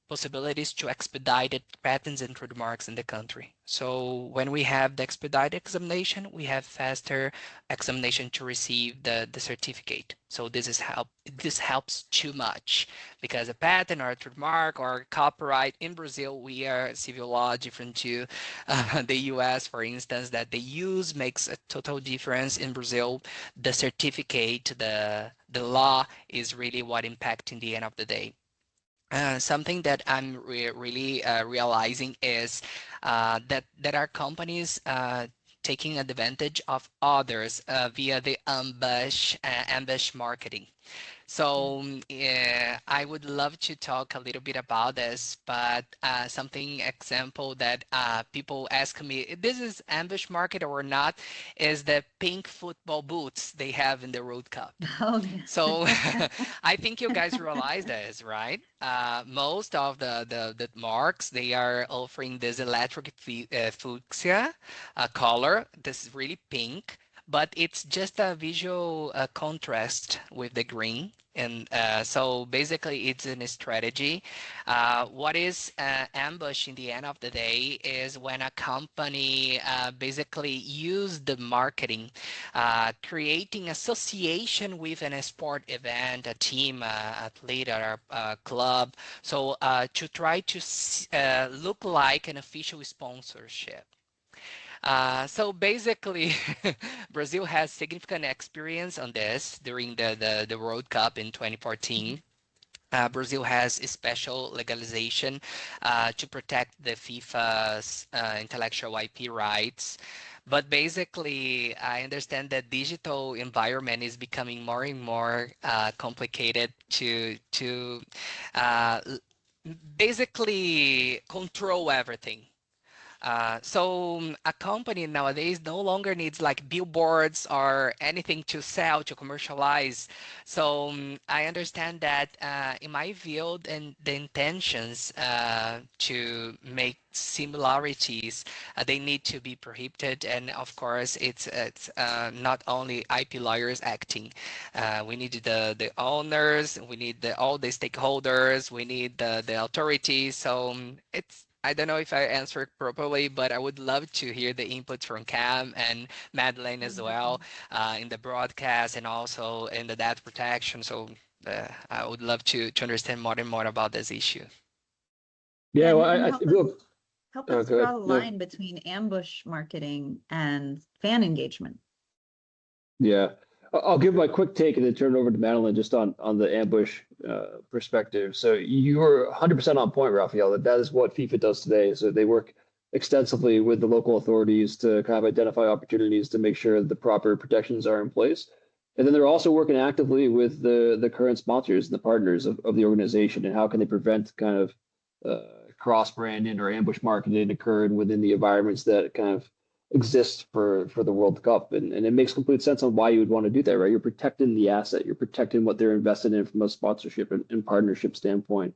possibilities to expedite patents and trademarks in the country. So when we have the expedited examination, we have faster examination to receive the certificate. So this helps too much because a patent or a trademark or copyright in Brazil, we are civil law different to the US, for instance, that they use makes a total difference. In Brazil, the certificate, the law is really what impacts in the end of the day. Something that I'm really realizing is that there are companies taking advantage of others via the ambush marketing. So I would love to talk a little bit about this, but something example that people ask me, this is ambush market or not, is the pink football boots they have in the World Cup. Oh, yeah. So I think you guys realize this, right? Most of the marks, they are offering this electric fuchsia color. This is really pink, but it's just a visual contrast with the green. And so basically it's in a strategy. What is ambush in the end of the day is when a company basically use the marketing, creating association with an sport event, a team, athlete, or a club. So to try to look like an official sponsorship. So basically, Brazil has significant experience on this during the World Cup in 2014. Brazil has a special legalization to protect the FIFA's intellectual IP rights. But basically, I understand that digital environment is becoming more and more complicated to basically control everything. So a company nowadays no longer needs like billboards or anything to sell, to commercialize. So I understand that in my view, and the intentions to make similarities, they need to be prohibited. And of course, it's not only IP lawyers acting. We need the owners, we need all the stakeholders, we need the authorities. So I don't know if I answered properly, but I would love to hear the inputs from Cam and Madeleine as well in the broadcast and also in the data protection. So I would love to understand more and more about this issue. Yeah, well, help us draw the line between ambush marketing and fan engagement. Yeah, I'll give my quick take and then turn it over to Madeleine just on the ambush perspective. So you were 100% on point, Rafael. That is what FIFA does today. So they work extensively with the local authorities to kind of identify opportunities to make sure the proper protections are in place. And then they're also working actively with the current sponsors and the partners of the organization and how can they prevent kind of cross-branding or ambush marketing occurring within the environments that kind of exist for the World Cup. And it makes complete sense on why you would want to do that, right? You're protecting the asset, you're protecting what they're invested in from a sponsorship and partnership standpoint.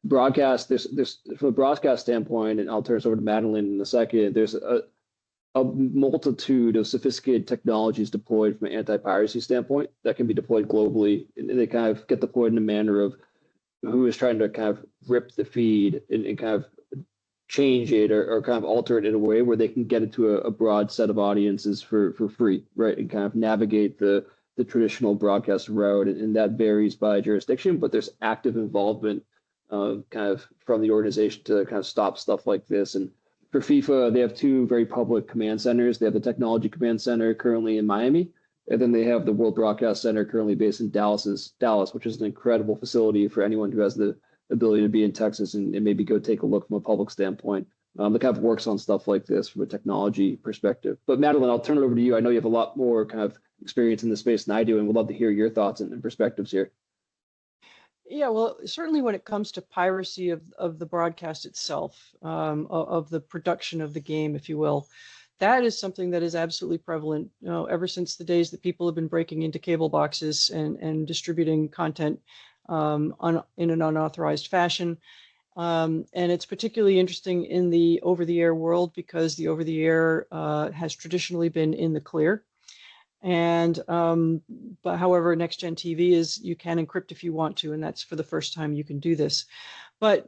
Broadcast, there's from a broadcast standpoint, and I'll turn this over to Madeleine in a second, there's a multitude of sophisticated technologies deployed from an anti-piracy standpoint that can be deployed globally, and they kind of get deployed in a manner of who is trying to kind of rip the feed and kind of change it or kind of alter it in a way where they can get it to a broad set of audiences for free, right? And kind of navigate the traditional broadcast route. And that varies by jurisdiction, but there's active involvement kind of from the organization to kind of stop stuff like this. And for FIFA, they have two very public command centers. They have the Technology Command Center currently in Miami, and then they have the World Broadcast Center currently based in Dallas, which is an incredible facility for anyone who has the ability to be in Texas and maybe go take a look from a public standpoint. That kind of works on stuff like this from a technology perspective. But Madeleine, I'll turn it over to you. I know you have a lot more kind of experience in the space than I do, and would love to hear your thoughts and perspectives here. Yeah, well, certainly when it comes to piracy of the broadcast itself, of the production of the game, if you will, that is something that is absolutely prevalent, ever since the days that people have been breaking into cable boxes and distributing content in an unauthorized fashion. And it's particularly interesting in the over-the-air world because the over-the-air has traditionally been in the clear. And but however, next gen TV is you can encrypt if you want to, and that's for the first time you can do this. But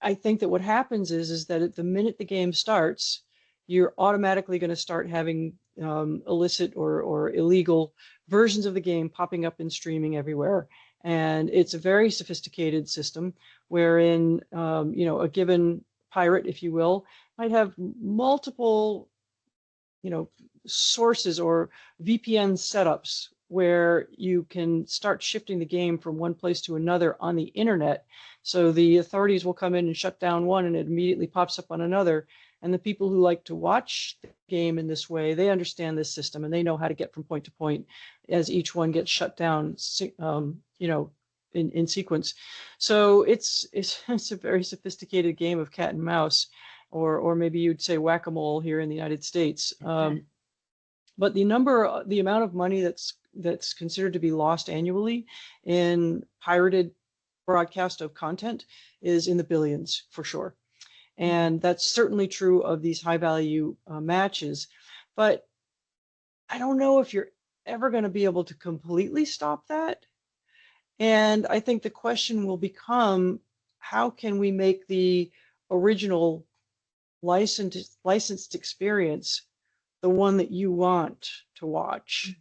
I think that what happens is that at the minute the game starts, you're automatically going to start having illicit or illegal versions of the game popping up in streaming everywhere. And it's a very sophisticated system wherein a given pirate, if you will, might have multiple sources or VPN setups where you can start shifting the game from one place to another on the internet. So the authorities will come in and shut down one and it immediately pops up on another. And the people who like to watch the game in this way, they understand this system and they know how to get from point to point as each one gets shut down, in sequence. So it's a very sophisticated game of cat and mouse, or maybe you'd say whack-a-mole here in the United States. But the amount of money that's considered to be lost annually in pirated broadcast of content is in the billions for sure. And that's certainly true of these high value matches. But I don't know if you're ever going to be able to completely stop that. And I think the question will become, how can we make the original licensed experience the one that you want to watch?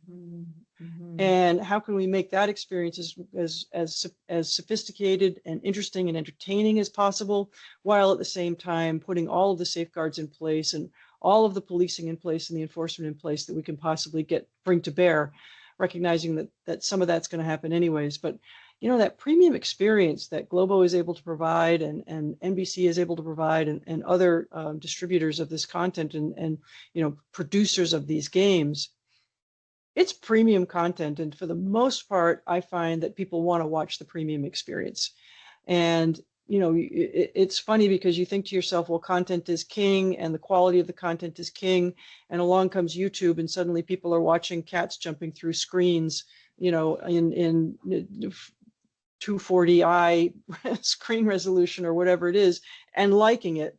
And how can we make that experience as sophisticated and interesting and entertaining as possible, while at the same time putting all of the safeguards in place and all of the policing in place and the enforcement in place that we can possibly bring to bear, recognizing that some of that's going to happen anyways. But that premium experience that Globo is able to provide and NBC is able to provide and other distributors of this content and producers of these games, it's premium content. And for the most part, I find that people want to watch the premium experience. And it's funny because you think to yourself, well, content is king and the quality of the content is king. And along comes YouTube and suddenly people are watching cats jumping through screens, in 240i screen resolution or whatever it is, and liking it.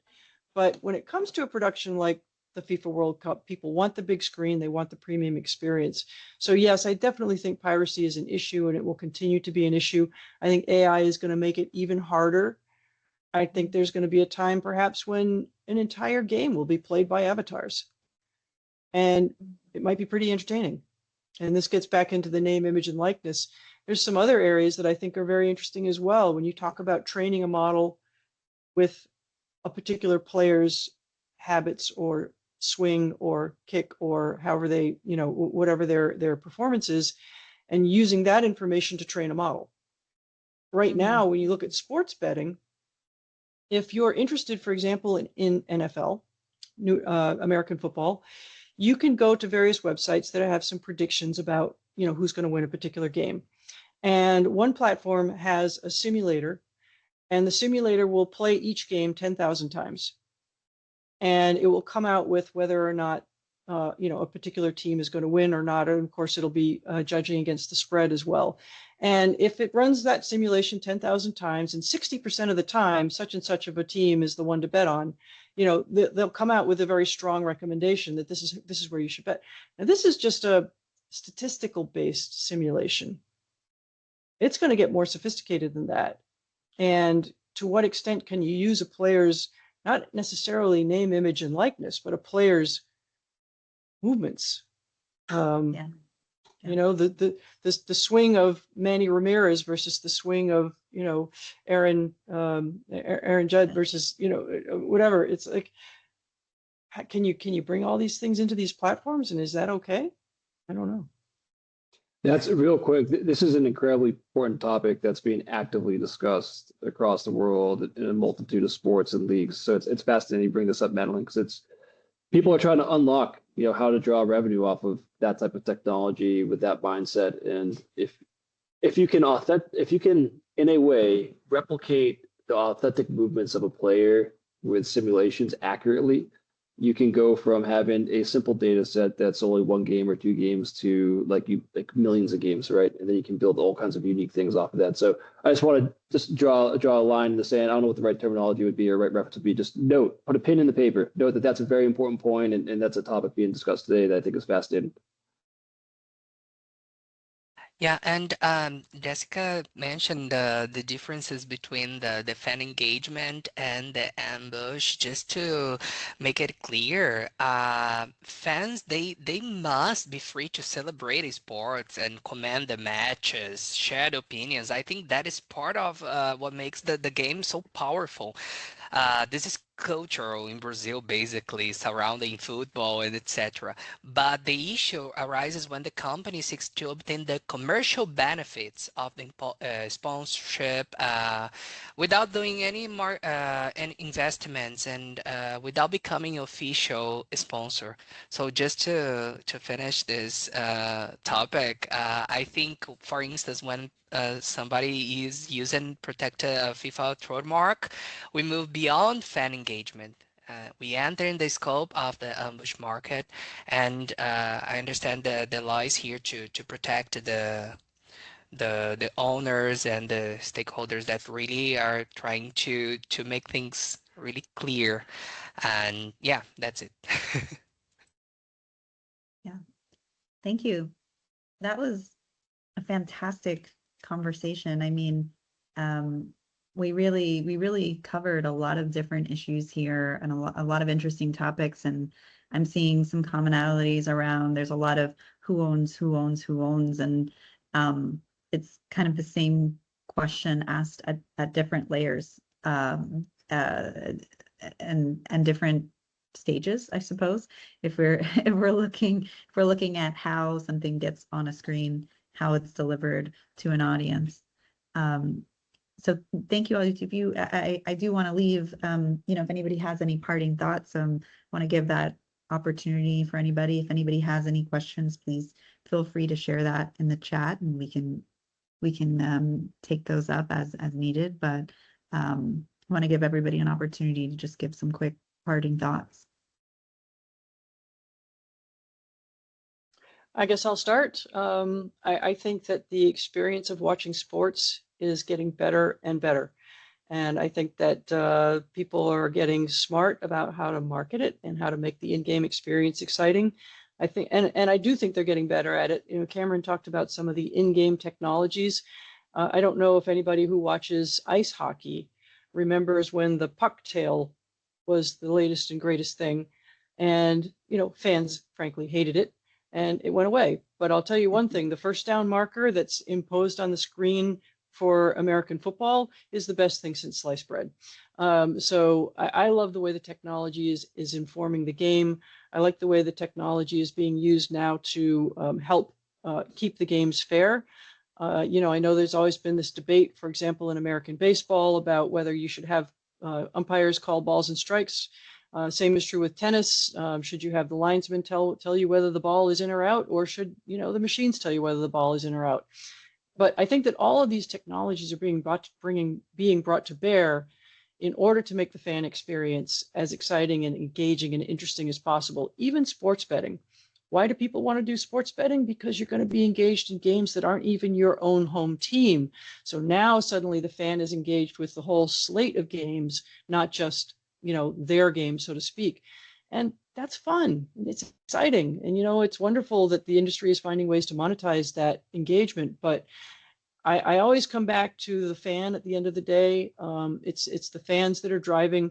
But when it comes to a production like the FIFA World Cup, people want the big screen, they want the premium experience. So yes, I definitely think piracy is an issue and it will continue to be an issue. I think AI is going to make it even harder. I think there's going to be a time perhaps when an entire game will be played by avatars. And it might be pretty entertaining. And this gets back into the name, image, and likeness. There's some other areas that I think are very interesting as well. When you talk about training a model with a particular player's habits or swing or kick or however they, whatever their performance is, and using that information to train a model. Right now, when you look at sports betting, if you're interested, for example, in NFL, American football, you can go to various websites that have some predictions about, who's going to win a particular game. And one platform has a simulator, and the simulator will play each game 10,000 times. And it will come out with whether or not a particular team is going to win or not. And of course, it'll be judging against the spread as well. And if it runs that simulation 10,000 times and 60% of the time, such and such of a team is the one to bet on, they'll come out with a very strong recommendation that this is where you should bet. Now, this is just a statistical based simulation. It's going to get more sophisticated than that. And to what extent can you use a player's, not necessarily name, image, and likeness, but a player's movements? Yeah. The swing of Manny Ramirez versus the swing of Aaron Judd versus whatever. It's like, can you bring all these things into these platforms, and is that okay? I don't know. That's real quick. This is an incredibly important topic that's being actively discussed across the world in a multitude of sports and leagues. So it's fascinating you bring this up, Madeleine, because people are trying to unlock, how to draw revenue off of that type of technology with that mindset. And if you can in a way replicate the authentic movements of a player with simulations accurately, you can go from having a simple data set that's only one game or two games to like millions of games, right? And then you can build all kinds of unique things off of that. So I just want to just draw a line in the sand. I don't know what the right terminology would be or right reference would be. Just put a pin in the paper. Note that that's a very important point, and that's a topic being discussed today that I think is fascinating. Yeah, and Jessica mentioned the differences between the fan engagement and the ambush. Just to make it clear, fans they must be free to celebrate sports and comment the matches, share the opinions. I think that is part of what makes the game so powerful. This is cultural in Brazil, basically surrounding football and etc. But the issue arises when the company seeks to obtain the commercial benefits of the sponsorship without doing any investments and without becoming an official sponsor. So just to finish this topic, I think, for instance, when somebody is using protected FIFA trademark, we move beyond fan engagement. We enter in the scope of the ambush market, and I understand the law is here to protect the owners and the stakeholders that really are trying to make things really clear. And yeah, that's it. Yeah, thank you. That was a fantastic conversation. I mean, we really covered a lot of different issues here and a lot of interesting topics, and I'm seeing some commonalities around. There's a lot of who owns, and it's kind of the same question asked at different layers and different stages, I suppose. If we're looking at how something gets on a screen, how it's delivered to an audience. So thank you all of you. I do want to leave, if anybody has any parting thoughts, want to give that opportunity for anybody. If anybody has any questions, please feel free to share that in the chat, and we can take those up as needed. But I want to give everybody an opportunity to just give some quick parting thoughts. I guess I'll start. I think that the experience of watching sports is getting better and better. And I think that people are getting smart about how to market it and how to make the in-game experience exciting. I think, and I do think they're getting better at it. Cameron talked about some of the in-game technologies. I don't know if anybody who watches ice hockey remembers when the puck tail was the latest and greatest thing. And, fans frankly hated it. And it went away. But I'll tell you one thing, the first down marker that's imposed on the screen for American football is the best thing since sliced bread. So I love the way the technology is informing the game. I like the way the technology is being used now to help keep the games fair. I know there's always been this debate, for example, in American baseball about whether you should have umpires call balls and strikes. Same is true with tennis. Should you have the linesman tell you whether the ball is in or out, or should the machines tell you whether the ball is in or out? But I think that all of these technologies are being brought to bear in order to make the fan experience as exciting and engaging and interesting as possible, even sports betting. Why do people want to do sports betting? Because you're going to be engaged in games that aren't even your own home team. So now suddenly the fan is engaged with the whole slate of games, not just, their game, so to speak. And that's fun. It's exciting. And, it's wonderful that the industry is finding ways to monetize that engagement. But I always come back to the fan at the end of the day. It's the fans that are driving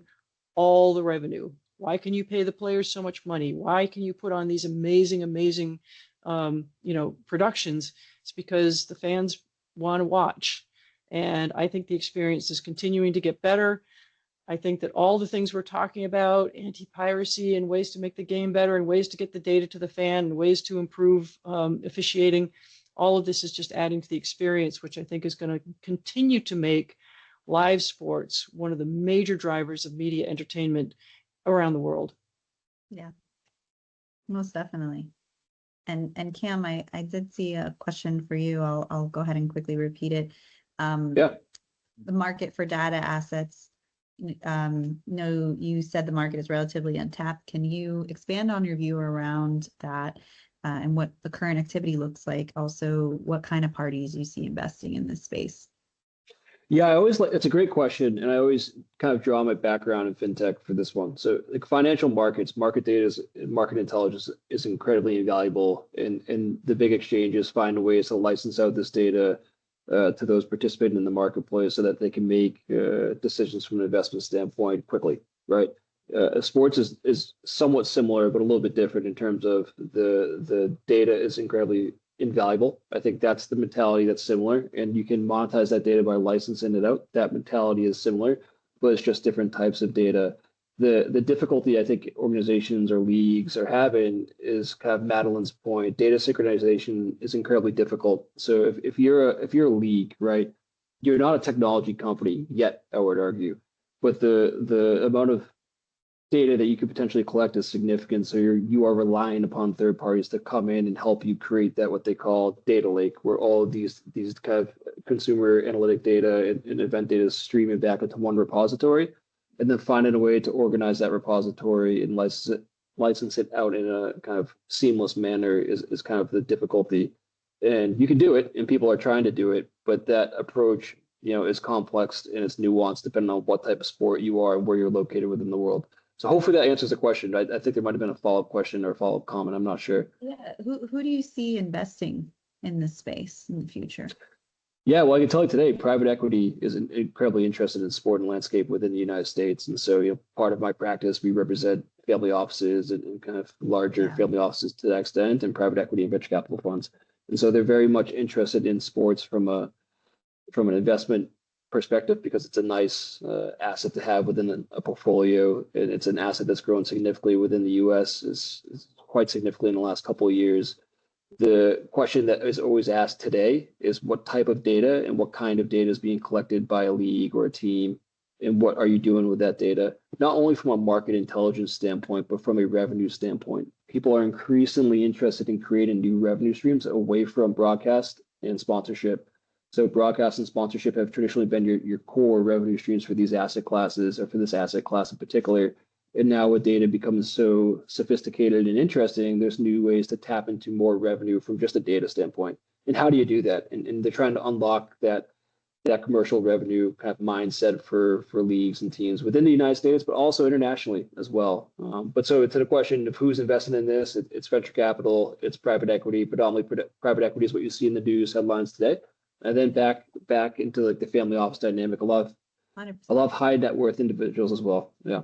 all the revenue. Why can you pay the players so much money? Why can you put on these amazing, productions? It's because the fans want to watch. And I think the experience is continuing to get better. I think that all the things we're talking about, anti-piracy and ways to make the game better and ways to get the data to the fan and ways to improve officiating, all of this is just adding to the experience, which I think is going to continue to make live sports one of the major drivers of media entertainment around the world. Yeah, most definitely. And Cam, I did see a question for you. I'll go ahead and quickly repeat it. Yeah. The market for data assets. No, you said the market is relatively untapped. Can you expand on your view around that and what the current activity looks like? Also, what kind of parties you see investing in this space? Yeah, it's a great question, and I always kind of draw my background in fintech for this one. So, like financial markets, market data, market intelligence is incredibly invaluable, and the big exchanges find ways to license out this data to those participating in the marketplace so that they can make decisions from an investment standpoint quickly, right? Sports is somewhat similar, but a little bit different in terms of the data is incredibly invaluable. I think that's the mentality that's similar, and you can monetize that data by licensing it out. That mentality is similar, but it's just different types of data. The difficulty I think organizations or leagues are having is kind of Madeleine's point. Data synchronization is incredibly difficult. So if you're a league, right, you're not a technology company yet, I would argue, but the amount of data that you could potentially collect is significant. So you are relying upon third parties to come in and help you create that what they call data lake, where all of these kind of consumer analytic data and event data is streaming back into one repository, and then finding a way to organize that repository and license it out in a kind of seamless manner is kind of the difficulty. And you can do it, and people are trying to do it, but that approach, is complex and it's nuanced depending on what type of sport you are and where you're located within the world. So hopefully that answers the question. I think there might have been a follow-up question or a follow-up comment. I'm not sure. Yeah, who do you see investing in this space in the future? Yeah, well, I can tell you today, private equity is incredibly interested in sport and landscape within the United States. And so, part of my practice, we represent family offices and kind of larger family offices to that extent, and private equity and venture capital funds. And so they're very much interested in sports from an investment perspective, because it's a nice asset to have within a portfolio, and it's an asset that's grown significantly within the U.S. is quite significantly in the last couple of years. The question that is always asked today is what type of data and what kind of data is being collected by a league or a team, and what are you doing with that data? Not only from a market intelligence standpoint, but from a revenue standpoint. People are increasingly interested in creating new revenue streams away from broadcast and sponsorship. So broadcast and sponsorship have traditionally been your core revenue streams for these asset classes, or for this asset class in particular. And now with data becomes so sophisticated and interesting, there's new ways to tap into more revenue from just a data standpoint. And how do you do that? And they're trying to unlock that commercial revenue kind of mindset for leagues and teams within the United States, but also internationally as well. But so to the question of who's investing in this, it's venture capital, it's private equity. Predominantly private equity is what you see in the news headlines today. And then back into like the family office dynamic, a lot of high net worth individuals as well. Yeah.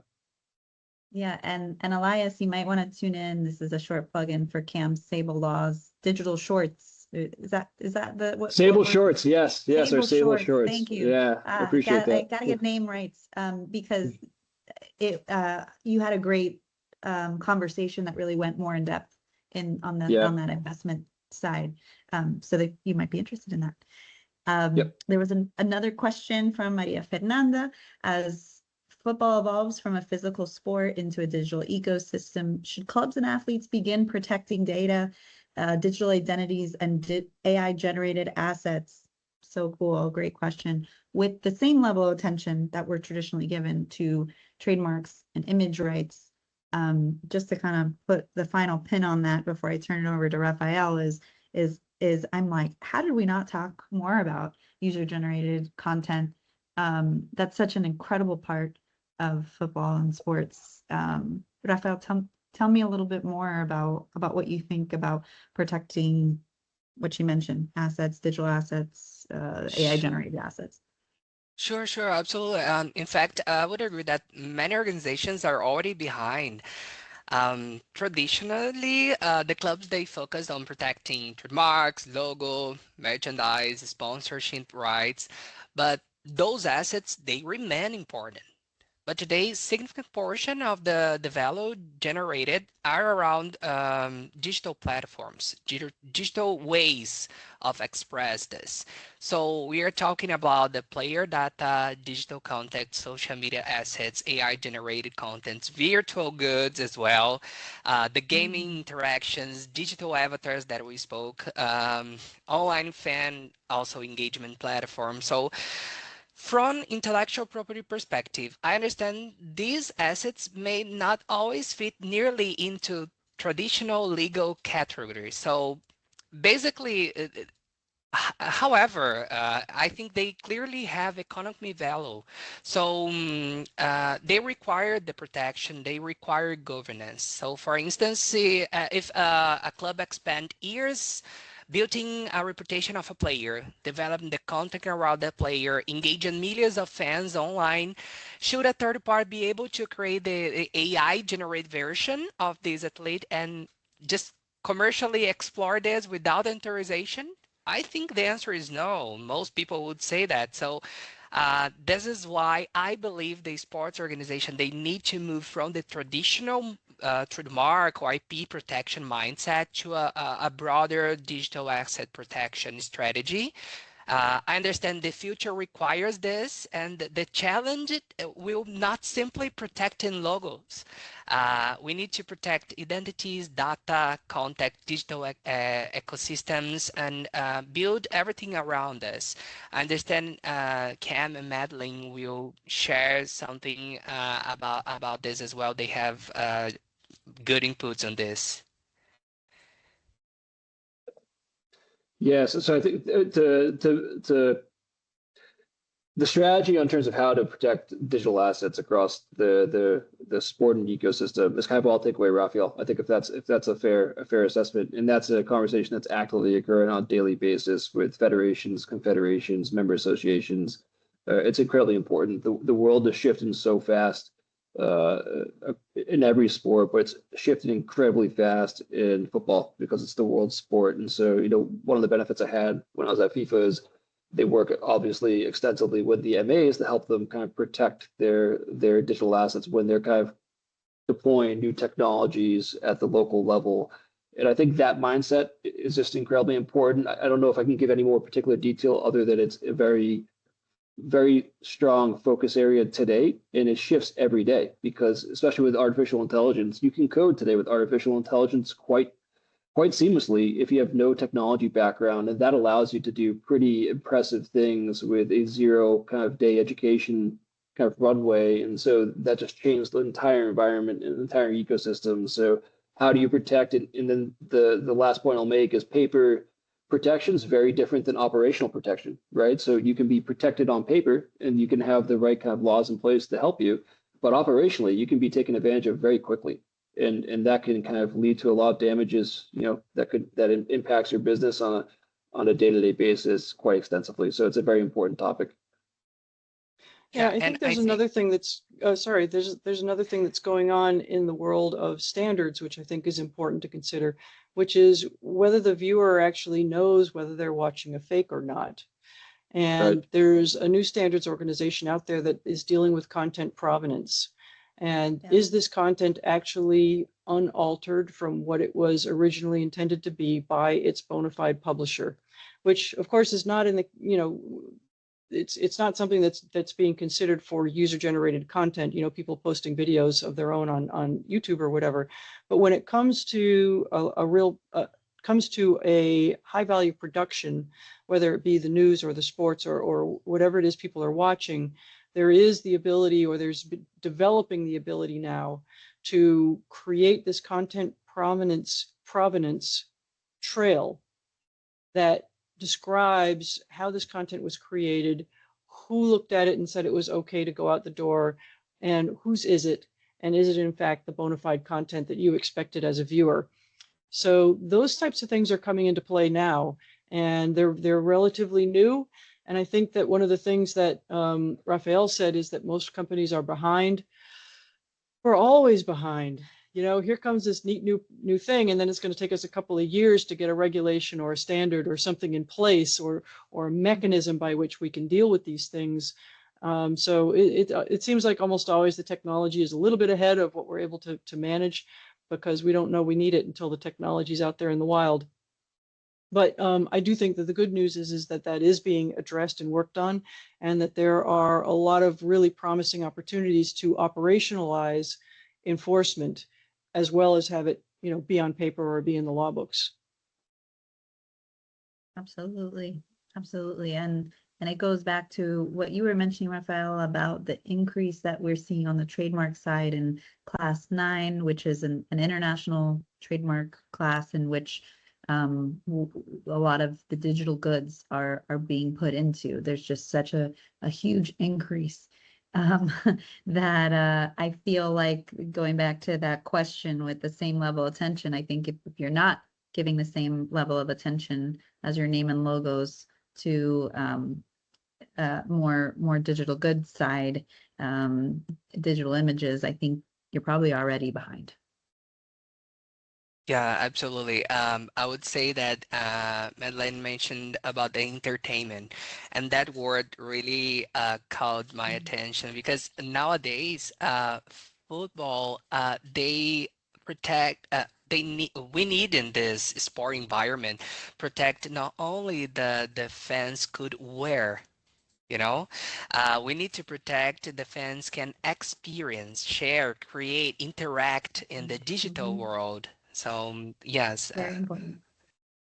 Yeah, and Elias, you might want to tune in. This is a short plug-in for Cam's Sabal Laws digital shorts. Is that the what? Sable Shorts, yes, our Sable Shorts. Thank you. Yeah, I appreciate that. I gotta get name rights, because you had a great conversation that really went more in depth on that investment side, so that you might be interested in that. There was another question from Maria Fernanda. As football evolves from a physical sport into a digital ecosystem, should clubs and athletes begin protecting data, digital identities, and AI-generated assets So cool. Great question. With the same level of attention that we're traditionally given to trademarks and image rights, just to kind of put the final pin on that before I turn it over to Rafael is I'm like, how did we not talk more about user-generated content? That's such an incredible part of football and sports. Rafael, tell me a little bit more about what you think about protecting what you mentioned, assets, digital assets, AI-generated assets. Sure, absolutely. In fact, I would agree that many organizations are already behind. Traditionally, the clubs, they focus on protecting trademarks, logo, merchandise, sponsorship rights, but those assets, they remain important. But today, significant portion of the value generated are around digital platforms, digital ways of express this. So we are talking about the player data, digital content, social media assets, AI-generated contents, virtual goods as well, the gaming interactions, digital avatars that we spoke, online fan, also engagement platform. So from intellectual property perspective, I understand these assets may not always fit nearly into traditional legal categories. So basically, however, I think they clearly have economic value. So they require the protection, they require governance. So for instance, if a club spent years building a reputation of a player, developing the content around the player, engaging millions of fans online, should a third party be able to create the AI generated version of this athlete and just commercially explore this without authorization? I think the answer is no. Most people would say that. So this is why I believe the sports organization, they need to move from the traditional trademark or IP protection mindset to a broader digital asset protection strategy. I understand the future requires this, and the challenge will not simply protecting logos. We need to protect identities, data, contact, digital ecosystems, and build everything around us. I understand Cam and Madeleine will share something about this as well. They have good inputs on this. Yes, so I think the strategy in terms of how to protect digital assets across the sporting ecosystem is kind of what I'll take away, Rafael. I think if that's a fair assessment, and that's a conversation that's actively occurring on a daily basis with federations, confederations, member associations. It's incredibly important. The world is shifting so fast in every sport, but it's shifting incredibly fast in football because it's the world sport. And so, one of the benefits I had when I was at FIFA is they work obviously extensively with the MAs to help them kind of protect their digital assets when they're kind of deploying new technologies at the local level. And I think that mindset is just incredibly important. I don't know if I can give any more particular detail other than it's a very, very strong focus area today, and it shifts every day because, especially with artificial intelligence, you can code today with artificial intelligence quite seamlessly if you have no technology background, and that allows you to do pretty impressive things with a zero kind of day education kind of runway. And so that just changed the entire environment and the entire ecosystem. So how do you protect it? And then the last point I'll make is paper protection is very different than operational protection, right? So you can be protected on paper and you can have the right kind of laws in place to help you, but operationally you can be taken advantage of very quickly. And that can kind of lead to a lot of damages, that impacts your business on a day-to-day basis quite extensively. So it's a very important topic. Yeah, I think there's another thing that's there's another thing that's going on in the world of standards, which I think is important to consider, which is whether the viewer actually knows whether they're watching a fake or not. And there's a new standards organization out there that is dealing with content provenance. And is this content actually unaltered from what it was originally intended to be by its bona fide publisher, which of course is not in the, it's not something that's being considered for user-generated content, people posting videos of their own on YouTube or whatever. But when it comes to a real comes to a high value production, whether it be the news or the sports or whatever it is people are watching, there is the ability, or there's developing the ability now to create this content provenance trail that describes how this content was created, who looked at it and said it was okay to go out the door, and whose is it, and is it in fact the bona fide content that you expected as a viewer. So those types of things are coming into play now, and they're relatively new. And I think that one of the things that Rafael said is that most companies are behind. We're always behind. You know, here comes this neat new thing, and then it's going to take us a couple of years to get a regulation or a standard or something in place, or a mechanism by which we can deal with these things. So it seems like almost always the technology is a little bit ahead of what we're able to manage, because we don't know we need it until the technology's out there in the wild. But I do think that the good news is that is being addressed and worked on, and that there are a lot of really promising opportunities to operationalize enforcement, as well as have it, you know, be on paper or be in the law books. Absolutely, absolutely, and it goes back to what you were mentioning, Rafael, about the increase that we're seeing on the trademark side in Class 9, which is an international trademark class in which a lot of the digital goods are being put into. There's just such a huge increase that I feel like, going back to that question with the same level of attention, I think if you're not giving the same level of attention as your name and logos to more digital goods side, digital images, I think you're probably already behind. Yeah, absolutely. I would say that Madeleine mentioned about the entertainment, and that word really caught my attention, because nowadays, football, they protect. We need in this sport environment protect not only the fans could wear. We need to protect the fans can experience, share, create, interact in the digital world. So yes, Very important.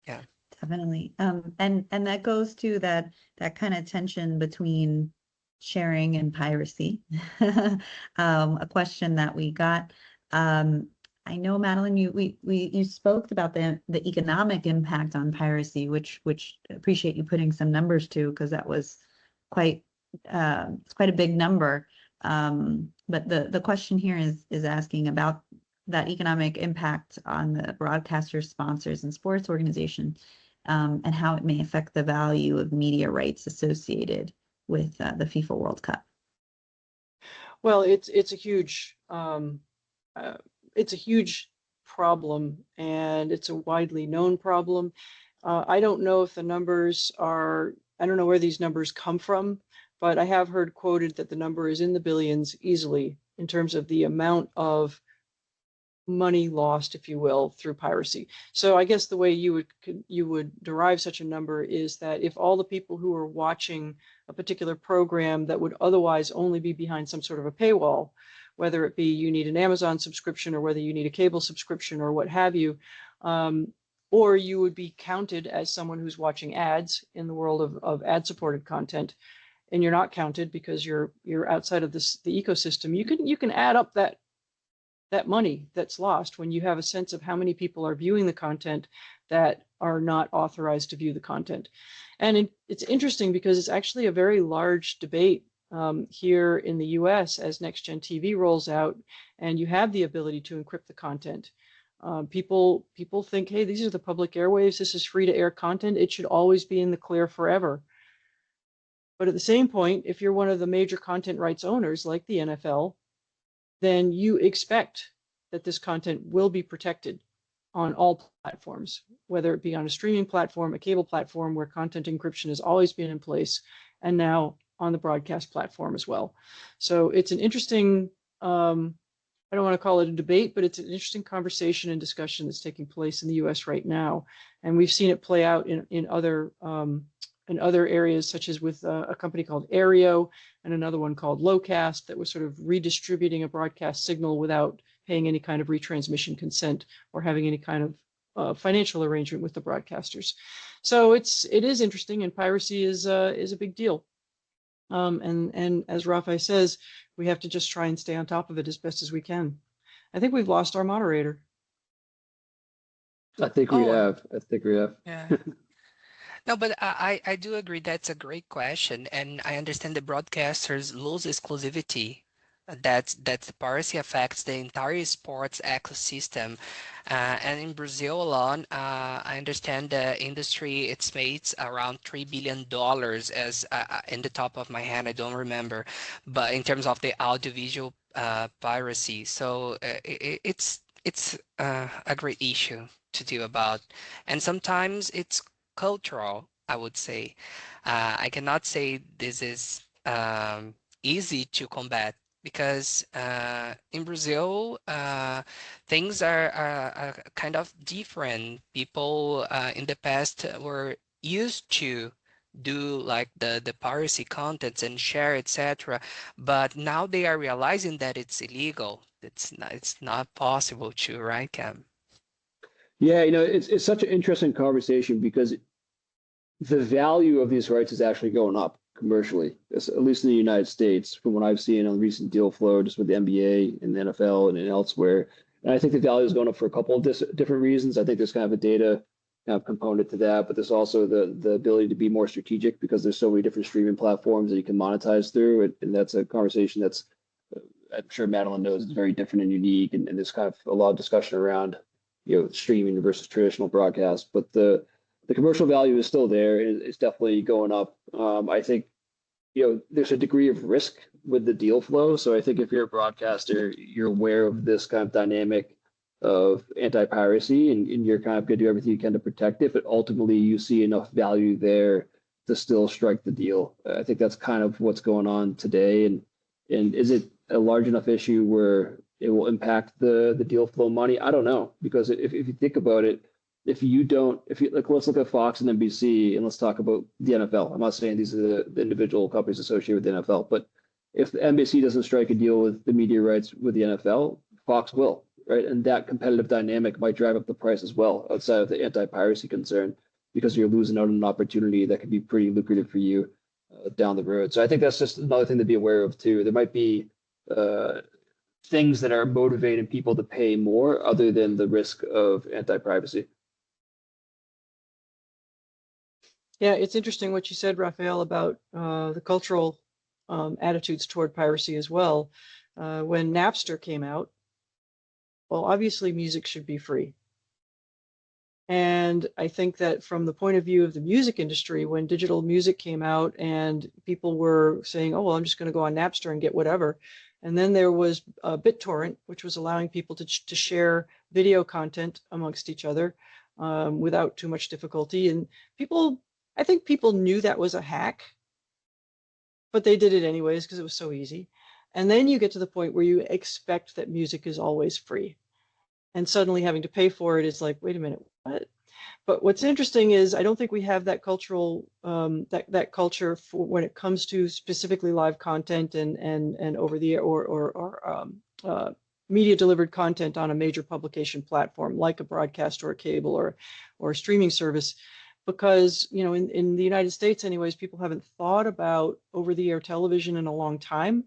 yeah. Definitely. And that goes to that kind of tension between sharing and piracy. A question that we got. I know, Madeleine, you spoke about the economic impact on piracy, which appreciate you putting some numbers to, because that was quite it's quite a big number. But the question here is asking about that economic impact on the broadcasters, sponsors, and sports organization, and how it may affect the value of media rights associated with the FIFA World Cup. Well, it's a huge problem, and it's a widely known problem. I don't know if the numbers are, I don't know where these numbers come from, but I have heard quoted that the number is in the billions easily in terms of the amount of money lost, if you will, through piracy. So I guess the way you would derive such a number is that if all the people who are watching a particular program that would otherwise only be behind some sort of a paywall, whether it be you need an Amazon subscription or whether you need a cable subscription or what have you, or you would be counted as someone who's watching ads in the world of ad-supported content, and you're not counted because you're outside of the ecosystem. You can add up that money that's lost when you have a sense of how many people are viewing the content that are not authorized to view the content. And it's interesting because it's actually a very large debate here in the US as Next Gen TV rolls out, and you have the ability to encrypt the content. People think, hey, these are the public airwaves, this is free to air content, it should always be in the clear forever. But at the same point, if you're one of the major content rights owners like the NFL, then you expect that this content will be protected on all platforms, whether it be on a streaming platform, a cable platform where content encryption has always been in place, and now on the broadcast platform as well. So it's an interesting, I don't want to call it a debate, but it's an interesting conversation and discussion that's taking place in the US right now. And we've seen it play out in other areas, such as with a company called Aereo and another one called Lowcast, that was sort of redistributing a broadcast signal without paying any kind of retransmission consent or having any kind financial arrangement with the broadcasters. So it is interesting, and piracy is a big deal. And as Rafael says, we have to just try and stay on top of it as best as we can. I think we've lost our moderator. I think we have. I think we have. Yeah. No, but I do agree that's a great question, and I understand the broadcasters lose exclusivity. That the piracy affects the entire sports ecosystem, and in Brazil alone, I understand the industry it's made around $3 billion as in the top of my head, I don't remember, but in terms of the audiovisual piracy, so it's a great issue to deal about, and sometimes it's cultural, I would say. I cannot say this is easy to combat because in Brazil, things are kind of different. People in the past were used to do like the piracy contents and share, etc. But now they are realizing that it's illegal. It's not possible to, right, Cam? Yeah, it's such an interesting conversation because the value of these rights is actually going up commercially, at least in the United States, from what I've seen on recent deal flow, just with the NBA and the NFL and elsewhere. And I think the value is going up for a couple of different reasons. I think there's kind of a data kind of component to that, but there's also the ability to be more strategic because there's so many different streaming platforms that you can monetize through. And that's a conversation that's, I'm sure Madeleine knows, is very different and unique. And there's kind of a lot of discussion around, streaming versus traditional broadcast. But the commercial value is still there. It's definitely going up. I think, there's a degree of risk with the deal flow. So I think if you're a broadcaster, you're aware of this kind of dynamic of anti-piracy and you're kind of going to do everything you can to protect it. But ultimately, you see enough value there to still strike the deal. I think that's kind of what's going on today. And is it a large enough issue where it will impact the deal flow money? I don't know, because if you think about it, let's look at Fox and NBC and let's talk about the NFL. I'm not saying these are the individual companies associated with the NFL, but if the NBC doesn't strike a deal with the media rights with the NFL, Fox will, right? And that competitive dynamic might drive up the price as well, outside of the anti-piracy concern, because you're losing out on an opportunity that could be pretty lucrative for you down the road. So I think that's just another thing to be aware of too. There might be things that are motivating people to pay more other than the risk of anti-privacy. Yeah, it's interesting what you said, Rafael, about the cultural attitudes toward piracy as well. When Napster came out, well, obviously music should be free. And I think that from the point of view of the music industry, when digital music came out and people were saying, oh, well, I'm just going to go on Napster and get whatever. And then there was BitTorrent, which was allowing people to share video content amongst each other without too much difficulty. And I think people knew that was a hack, but they did it anyways because it was so easy. And then you get to the point where you expect that music is always free. And suddenly having to pay for it is like, wait a minute, what? But what's interesting is I don't think we have that cultural that culture for when it comes to specifically live content and over the air or media delivered content on a major publication platform like a broadcast or a cable or a streaming service, because in the United States anyways, people haven't thought about over the air television in a long time.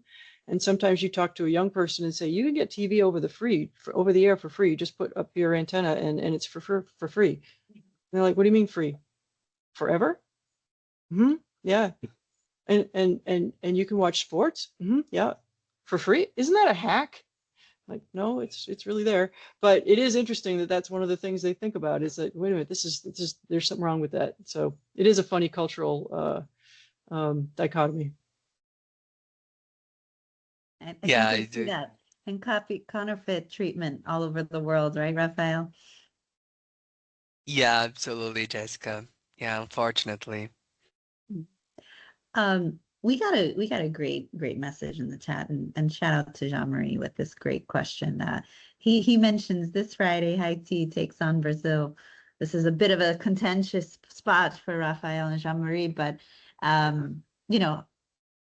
And sometimes you talk to a young person and say, you can get TV over the air for free. Just put up your antenna and it's for free. And they're like, what do you mean free? Forever? Mm-hmm. Yeah. And you can watch sports? Mm-hmm. Yeah. For free? Isn't that a hack? Like, no, it's really there. But it is interesting that that's one of the things they think about is that, wait a minute, there's something wrong with that. So it is a funny cultural dichotomy. I Yeah, think I we see do. that and counterfeit treatment all over the world, right, Rafael? Yeah, absolutely, Jessica. Yeah, unfortunately. We got a great message in the chat, and shout out to Jean Marie with this great question. He mentions this Friday Haiti takes on Brazil. This is a bit of a contentious spot for Rafael and Jean Marie, but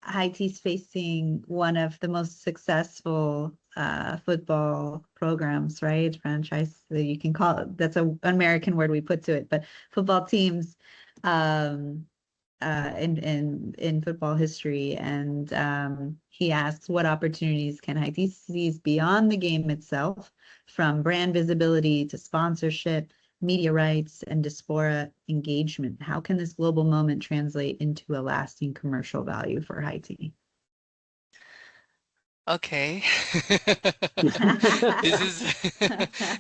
Haiti's facing one of the most successful football programs, right? Franchise, that you can call it. That's an American word we put to it, but football teams in football history. And he asks, what opportunities can Haiti seize beyond the game itself, from brand visibility to sponsorship, media rights, and diaspora engagement? How can this global moment translate into a lasting commercial value for Haiti? Okay. This is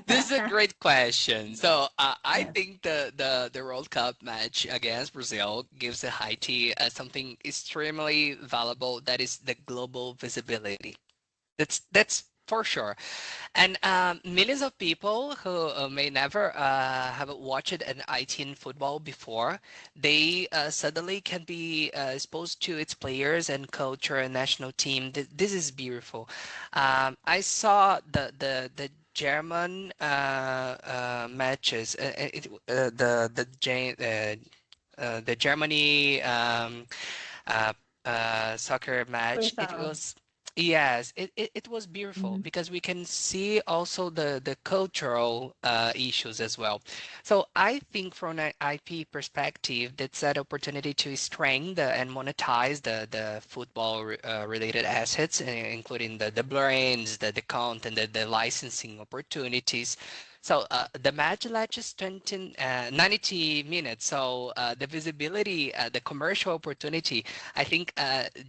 this is a great question. So I Yes. think the World Cup match against Brazil gives Haiti something extremely valuable, that is the global visibility. That's for sure. And millions of people who may never have watched an IT football before, they suddenly can be exposed to its players and culture and national team. This is beautiful. I saw the German matches, the Germany uh, soccer match. It Rafael. was, yes, it was beautiful Mhm. because we can see also the cultural issues as well. So I think from an IP perspective, that's that opportunity to strengthen and monetize the football related assets, including the brains, the content, the licensing opportunities. So the match lasted 90 minutes. So the visibility, the commercial opportunity, I think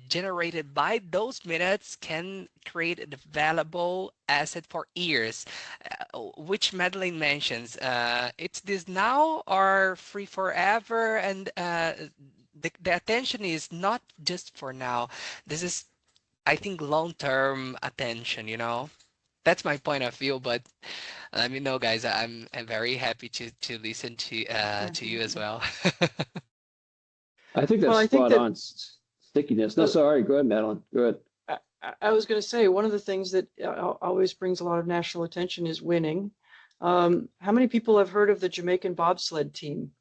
generated by those minutes can create a valuable asset for years, which Madeleine mentions. It's this now or free forever, and the attention is not just for now. This is, I think, long-term attention, you know? That's my point of view, but let me know, guys. I'm very happy to listen to you as Definitely. well. I think Well, that's I think spot that on. Stickiness. No, uh, sorry. Go ahead, Madeline. Go ahead. I was going to say one of the things that always brings a lot of national attention is winning. How many people have heard of the Jamaican bobsled team?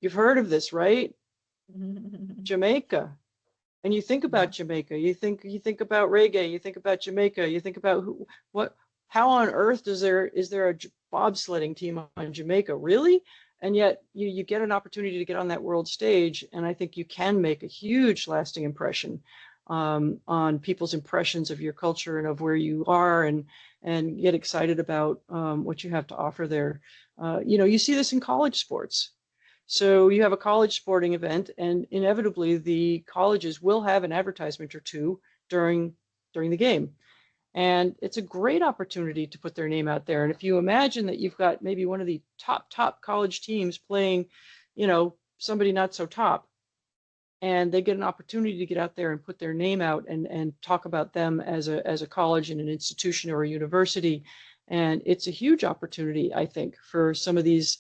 You've heard of this, right? Jamaica. And you think about Jamaica, you think about reggae, you think about Jamaica, you think about how on earth is there a bobsledding team on Jamaica, really? And yet you get an opportunity to get on that world stage, and I think you can make a huge lasting impression on people's impressions of your culture and of where you are, and get excited about what you have to offer there. You see this in college sports. So you have a college sporting event, and inevitably the colleges will have an advertisement or two during the game. And it's a great opportunity to put their name out there. And if you imagine that you've got maybe one of the top college teams playing, somebody not so top, and they get an opportunity to get out there and put their name out and talk about them as a college and an institution or a university. And it's a huge opportunity, I think, for some of these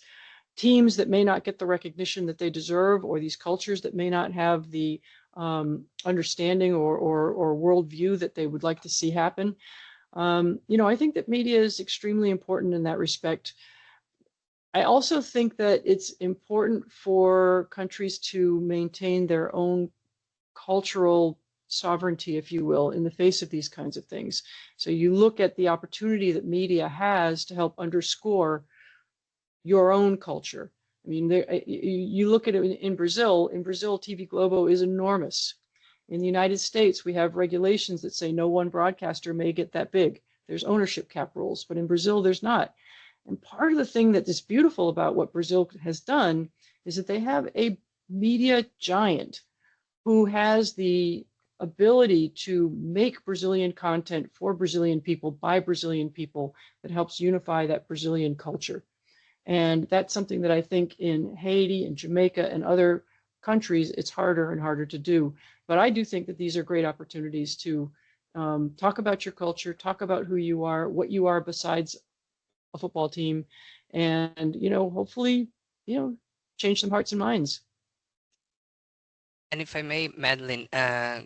teams that may not get the recognition that they deserve, or these cultures that may not have the understanding or worldview that they would like to see happen. I think that media is extremely important in that respect. I also think that it's important for countries to maintain their own cultural sovereignty, if you will, in the face of these kinds of things. So you look at the opportunity that media has to help underscore your own culture. I mean, you look at it in Brazil. In Brazil, TV Globo is enormous. In the United States, we have regulations that say no one broadcaster may get that big. There's ownership cap rules, but in Brazil, there's not. And part of the thing that is beautiful about what Brazil has done is that they have a media giant who has the ability to make Brazilian content for Brazilian people by Brazilian people that helps unify that Brazilian culture. And that's something that I think in Haiti and Jamaica and other countries, it's harder and harder to do. But I do think that these are great opportunities to talk about your culture, talk about who you are, what you are besides a football team, and, hopefully, change some hearts and minds. And if I may, Madeline,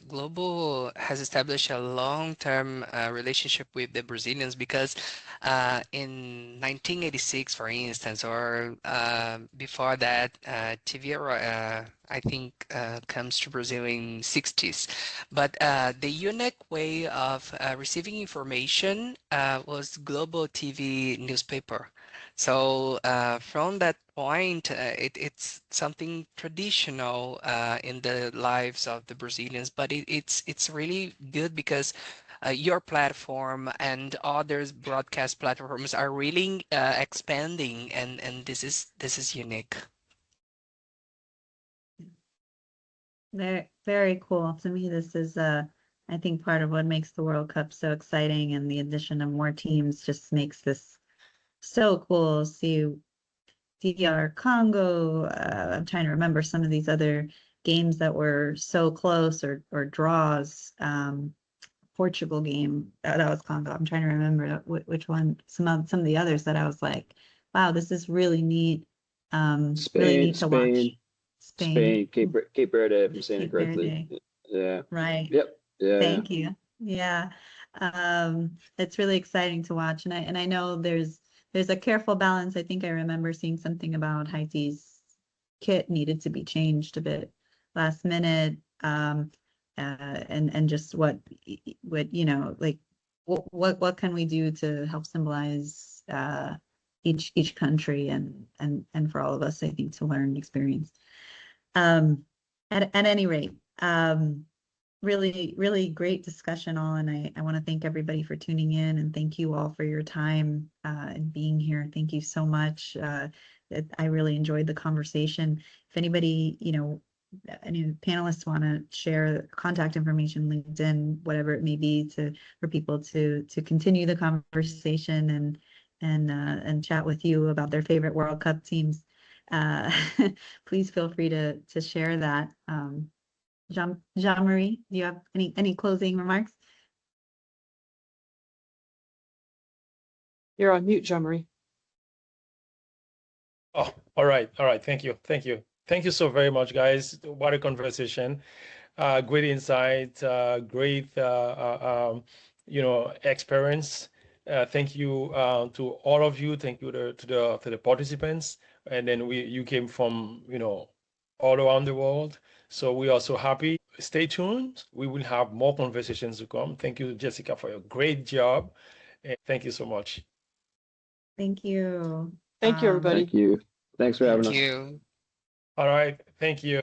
Globo has established a long-term relationship with the Brazilians because in 1986, for instance, or before that, I think comes to Brazil in 60s. But the unique way of receiving information was global TV newspaper. So from that point, it's something traditional in the lives of the Brazilians, but it's really good because your platform and others broadcast platforms are really expanding, and this is unique. Very cool. To me, this is I think part of what makes the World Cup so exciting, and the addition of more teams just makes this so cool. See DR Congo. I'm trying to remember some of these other games that were so close, or draws. Portugal game that was Congo. I'm trying to remember which one. Some of the others that I was like, wow, this is really neat. Really neat to watch. Spain, Cape Verde, if I'm saying it Cape correctly. Verde. Yeah. Right. Yep. Yeah. Thank you. Yeah. It's really exciting to watch. And I know there's a careful balance. I think I remember seeing something about Haiti's kit needed to be changed a bit last minute. And just what like what can we do to help symbolize each country, and for all of us, I think, to learn experience. At any rate, really great discussion all, and I want to thank everybody for tuning in, and thank you all for your time and being here. Thank you so much. I really enjoyed the conversation. If anybody, any panelists want to share contact information, LinkedIn, whatever it may be, for people to continue the conversation and chat with you about their favorite World Cup teams, please feel free to share that. Jean Marie, do you have any closing remarks? You're on mute, Jean Marie. Oh, all right. Thank you so very much, guys. What a conversation. Great insight, great experience. Thank you to all of you. Thank you to the participants. And then you came from all around the world. So we are so happy. Stay tuned. We will have more conversations to come. Thank you, Jessica, for your great job. And thank you so much. Thank you. Thank you, everybody. Thank you. Thanks for having Thank us. you. All right. Thank you.